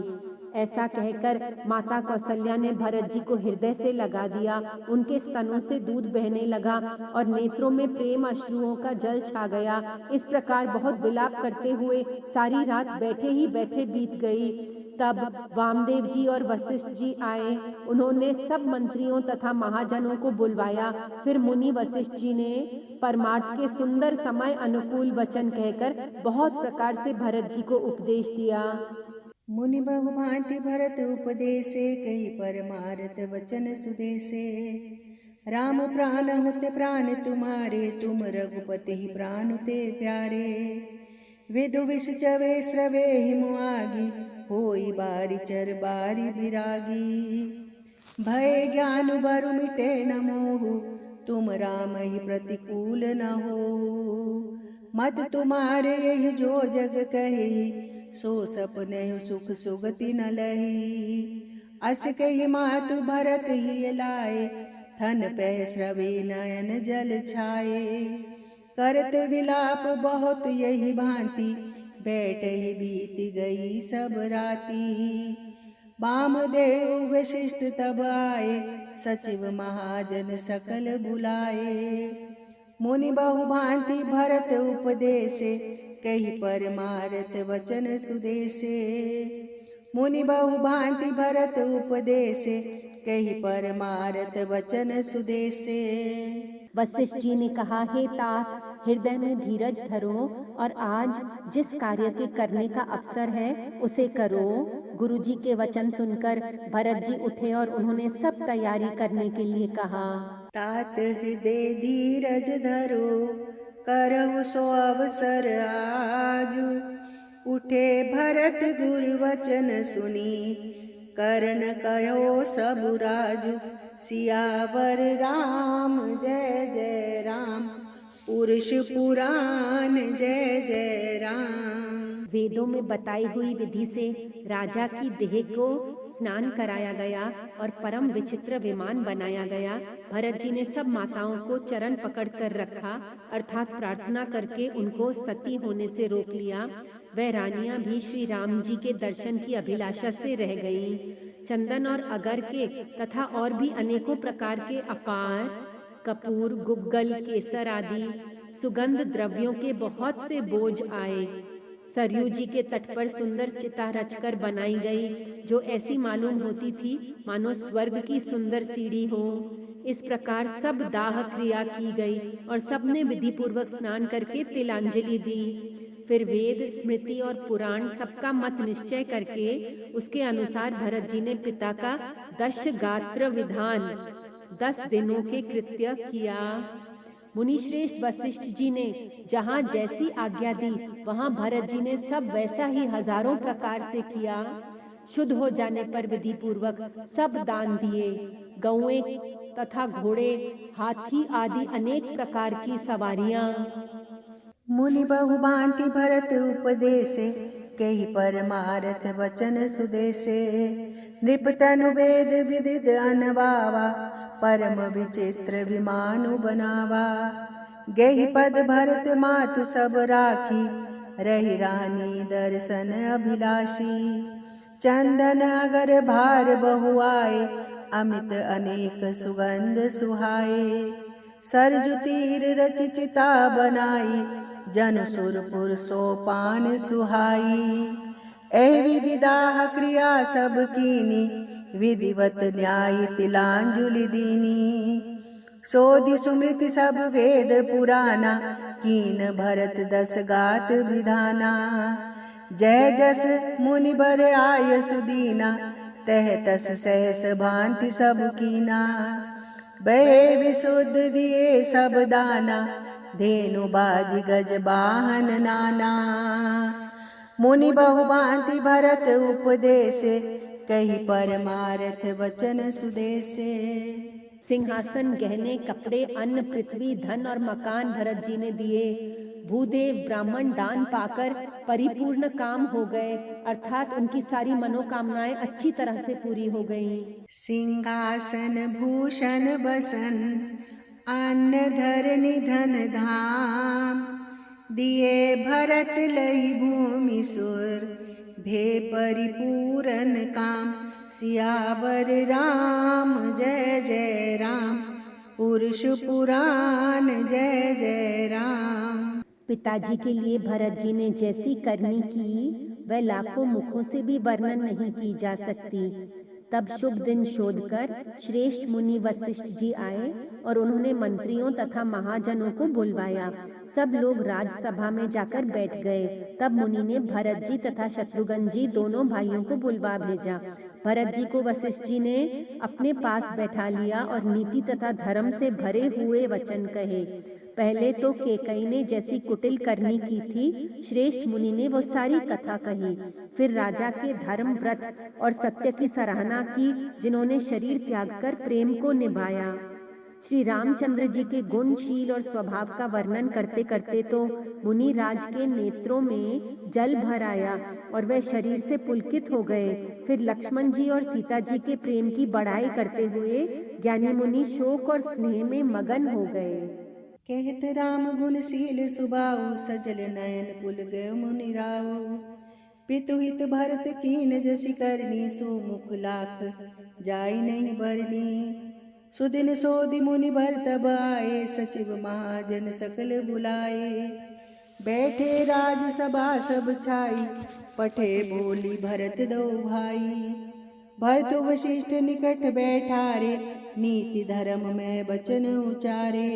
Speaker 1: ऐसा कहकर माता कौशल्या ने भरत जी को हृदय से लगा दिया। उनके स्तनों से दूध बहने लगा और नेत्रों में प्रेम अश्रुओं का जल छा गया। इस प्रकार बहुत विलाप करते हुए सारी रात बैठे ही बैठे बीत गई। तब वामदेव जी और वशिष्ठ जी आए। उन्होंने सब मंत्रियों तथा महाजनों को बुलवाया। फिर मुनि वशिष्ठ जी ने परमार्थ के सुंदर समय अनुकूल वचन कहकर बहुत प्रकार से भरत जी को उपदेश दिया।
Speaker 2: मुनि बहु भांति भरत उपदेशे, कही परमारथ वचन सुदेशे। राम प्राण होते प्राण तुम्हारे, तुम रघुपति ही प्राण ते प्यारे। विदु विष चवे स्रवे हिमुआगी, होई बारी चर बारी विरागी। भय ज्ञान बरु मिटे न मोहु, तुम राम ही प्रतिकूल न हो। मत तुम्हारे यही जो जग कही, सो सपने सुख सुगति न लही। अस कही मातु भरत ही लाए, थन पै स्रवे नयन जल छाए। करत विलाप बहुत यही भांति, बैठ ही बीत गई सब राती। वामदेव वशिष्ठ तब आए, सचिव महाजन सकल बुलाए। मुनि बहु भांति भरत उपदेसे, कही परमारथ वचन सुदेसे। मुनि बहु भांति भरत उपदेसे, कही परमारथ वचन सुदेसे।
Speaker 1: वशिष्ठ जी ने कहा, हे तात, हृदय में धीरज धरो और आज जिस कार्य के करने का अवसर है उसे करो। गुरु जी के वचन सुनकर भरत जी उठे और उन्होंने सब तैयारी करने के लिए कहा।
Speaker 2: तात हृदय धीरज धरो, करहु सो अवसर आजु। उठे भरत गुरु वचन सुनी, करण कयो सब राजु। सियावर राम जय जय राम, पुरुष पुराण जय जय राम।
Speaker 1: वेदों में बताई हुई विधि से राजा की देह को स्नान कराया गया और परम विचित्र विमान बनाया गया। भरत जी ने सब माताओं को चरण पकड़ कर रखा, अर्थात प्रार्थना करके उनको सती होने से रोक लिया। वह रानियां भी श्री राम जी के दर्शन की अभिलाषा से रह गईं। चंदन और अगर के तथा और भी अनेकों प्रकार के अपार कपूर, गुग्गल, केसर आदि सुगंध द्रव्यों के बहुत से बोझ आए। सरयू जी के तट पर सुंदर चिता रचकर बनाई गई, जो ऐसी मालूम होती थी मानो स्वर्ग की सुंदर सीढ़ी हो। इस प्रकार सब दाह क्रिया की गई और सबने विधि पूर्वक स्नान करके तिलांजलि दी। फिर वेद, स्मृति और पुराण सबका मत निश्चय करके उसके अनुसार भरत जी ने पिता का दश गात्र विधान 10 दिनों के कृत्य किया। मुनि श्रेष्ठ वशिष्ठ जी ने जहाँ जैसी आज्ञा दी वहाँ भरत जी ने सब वैसा ही हजारों प्रकार से किया। शुद्ध हो जाने पर विधि पूर्वक सब दान दिए। गौएं तथा घोड़े, हाथी आदि अनेक प्रकार की सवारियां।
Speaker 2: मुनि बहु भांति भरत उपदेसे, कही परमारथ वचन सुदेसे। नृप तनु वेद विदित अनवावा, परम विचित्र विमानु बनावा। गेहि पद भरत मातु सब राखी, रही रानी दर्शन अभिलाषी। चंदन अगर भार बहु आए, अमित अनेक सुगंध सुहाए। सरजु तीर रच चिता बनाई, जन सुरपुर सोपान सुहाई। ऐ विधि दाह क्रिया सब कीनी, विधिवत न्याय तिलांजुलि दीनी। सोधि सुमृति सब वेद पुराना, कीन भरत 10 गात विधाना। जय जस मुनि बर आय सुदीना, तह तस सहस भांति सब कीना। बहे विशुद्ध दिए सब दाना, धेनु बाज गज बाहन नाना। मुनि बहु भांति भरत उपदेसे, कही परमारथ वचन सुदेसे।
Speaker 1: सिंहासन, गहने, कपड़े, अन्न, पृथ्वी, धन और मकान भरत जी ने दिए। भूदेव ब्राह्मण दान पाकर परिपूर्ण काम हो गए, अर्थात उनकी सारी मनोकामनाएं अच्छी तरह से पूरी हो गईं।
Speaker 2: सिंहासन भूषण बसन, अन्न धर निधन धाम। दिए भरत लई भूमि सुर, भे परिपूरन काम। सियावर राम जय जय राम, पुरुष पुराण जय जय राम।
Speaker 1: पिताजी के लिए भरत जी ने जैसी करनी की वह लाखों मुखों से भी वर्णन नहीं की जा सकती। तब शुभ दिन शोध कर श्रेष्ठ मुनि वशिष्ठ जी आए और उन्होंने मंत्रियों तथा महाजनों को बुलवाया। सब लोग राजसभा में जाकर बैठ गए। तब मुनि ने भरत जी तथा शत्रुघ्न जी दोनों भाइयों को बुलवा भेजा। भरत जी को वशिष्ठ जी ने अपने पास बैठा लिया और नीति तथा धर्म से भरे हुए वचन कहे। पहले तो केकई ने जैसी कुटिल करनी की थी, श्रेष्ठ मुनि ने वो सारी कथा कही। फिर राजा के धर्म, व्रत और सत्य की सराहना की, जिन्होंने शरीर त्याग कर प्रेम को निभाया। श्री रामचंद्र जी के गुणशील और स्वभाव का वर्णन करते करते तो मुनि राज के नेत्रों में जल भर आया और वह शरीर से पुलकित हो गए। फिर लक्ष्मण जी और सीता जी के प्रेम की बड़ाई करते हुए ज्ञानी मुनि शोक और स्नेह में मगन हो गए।
Speaker 2: कहत राम गुण शील सुबाऊ, सजल नयन पुल गयो मुनि राऊ। पितु हित भरत कीन जसि करनी, सुमुख लाख जाई नहीं बरनी। सुदिन सोधि मुनि भर तब आए, सचिव महाजन सकल बुलाए। बैठे राज सभा सब छाई, पठे बोली भरत दो भाई। भरत वशिष्ठ निकट बैठारे, नीति धर्म में वचन उचारे।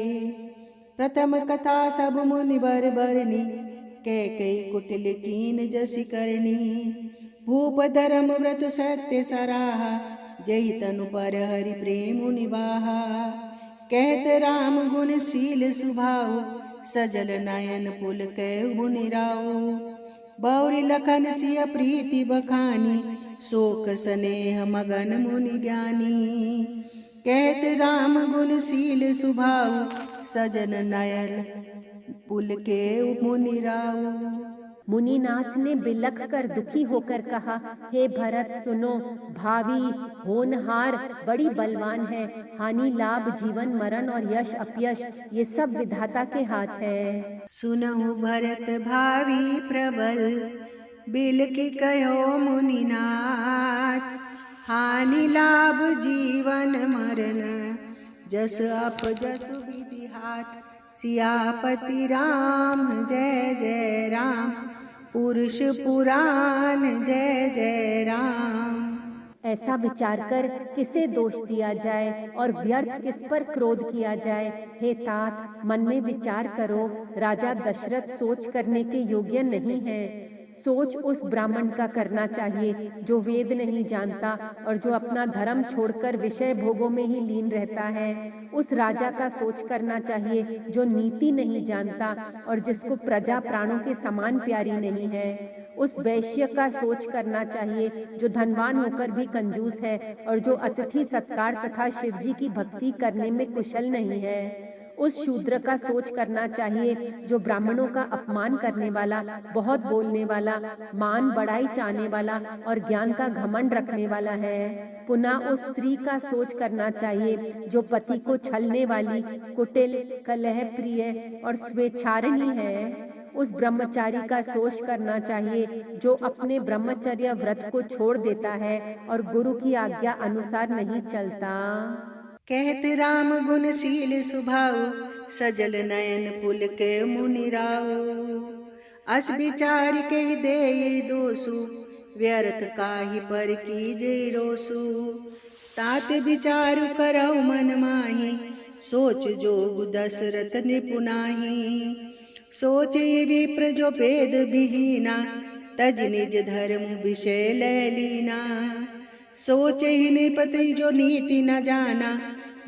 Speaker 2: प्रथम कथा सब मुनि बर बरनी, कैकेयी कुटिल कीन जसि करनी। भूप धर्म व्रत सत्य सराहा, जहि तनु पर हरि प्रेम निवाहा। कहत राम गुण शील सुभाऊ, सजल नयन पुल कय मुनि राऊ। बौरि लखन सिय प्रीति बखानी, शोक स्नेह मगन मुनि ज्ञानी। कहत राम गुण शील सुभाऊ, सजन नयन पुल के मुनि राऊ।
Speaker 1: मुनिनाथ ने बिलख कर दुखी होकर कहा, हे भरत सुनो, भावी होनहार बड़ी बलवान है। हानि लाभ जीवन मरण और यश अपयश ये सब विधाता के हाथ है।
Speaker 2: सुनहु भरत भावी प्रबल, बिल की कहो मुनिनाथ। हानि लाभ जीवन मरण, जस अप जस विधि हाथ। सियापति राम जय जय राम, पुरुष पुराण जय जय राम।
Speaker 1: ऐसा विचार कर किसे दोष दिया जाए और व्यर्थ किस पर क्रोध किया जाए। हे तात, मन में विचार करो, राजा दशरथ सोच करने के योग्य नहीं है। सोच उस ब्राह्मण का करना चाहिए जो वेद नहीं जानता और जो अपना धर्म छोड़कर विषय भोगों में ही लीन रहता है। उस राजा का सोच करना चाहिए जो नीति नहीं जानता और जिसको प्रजा प्राणों के समान प्यारी नहीं है। उस वैश्य का सोच करना चाहिए जो धनवान होकर भी कंजूस है और जो अतिथि सत्कार तथा शिवजी की भक्ति करने में कुशल नहीं है। उस शूद्र का सोच करना चाहिए जो ब्राह्मणों का अपमान करने वाला, बहुत बोलने वाला, मान बढ़ाई चाहने वाला और ज्ञान का घमंड रखने वाला है। पुनः उस स्त्री का सोच करना चाहिए जो पति को छलने वाली, कुटिल, कलह प्रिय और स्वेच्छारिणी है। उस ब्रह्मचारी का सोच करना चाहिए जो अपने ब्रह्मचर्य व्रत को छोड़ देता है और गुरु की आज्ञा अनुसार नहीं चलता।
Speaker 2: कहत राम गुण शील सुभाऊ, सजल नयन पुल के मुनि राऊ। अस विचार के दे दोषु, व्यर्थ काहि पर कीजे रोसु। तात विचारु करौ मन माही, सोच जोग दशरथ निपुनाही। सोचे विप्र जो भेद विहीना, तज निज धर्म विषय लय लीना। सोचे ही नृपति जो नीति न जाना,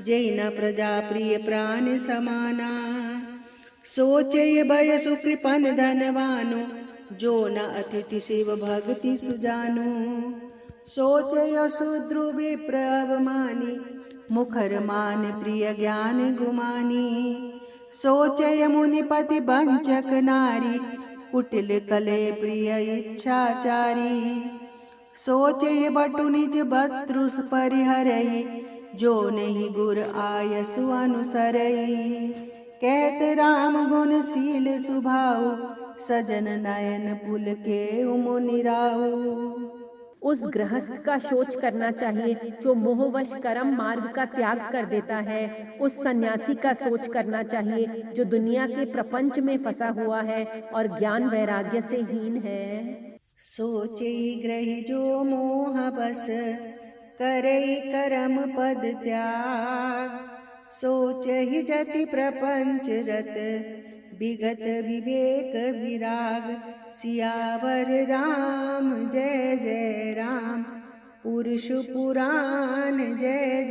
Speaker 2: जय न प्रजा प्रिय प्राण समाना। सोचे भय सुकृपन धनवानो, जो न अतिथि शिव भक्ति सुजानो। सोचे अशूद्रु विप्र अवमानी, मुखर मान प्रिय ज्ञान गुमानी। सोचे मुनिपति वंचक नारी, कुटिल कले प्रिय इच्छाचारी। सोचे बटु निज भत्रुस परिहरई, जो नहीं गुर आयसु अनुसरई। कहत राम गुण शील सुभाऊ, सजन नयन पुल के मुनि राऊ।
Speaker 1: उस गृहस्थ का शोच करना चाहिए जो मोहवश कर्म मार्ग का त्याग कर देता है। उस सन्यासी का सोच करना चाहिए जो दुनिया के प्रपंच में फंसा हुआ है और ज्ञान वैराग्य से हीन है।
Speaker 2: सोचे ग्रही जो मोह बस, करई करम पद त्याग। सोच ही जति प्रपंच रत, विगत विवेक विराग। सियावर राम जय जय राम, पुरुष पुराण जय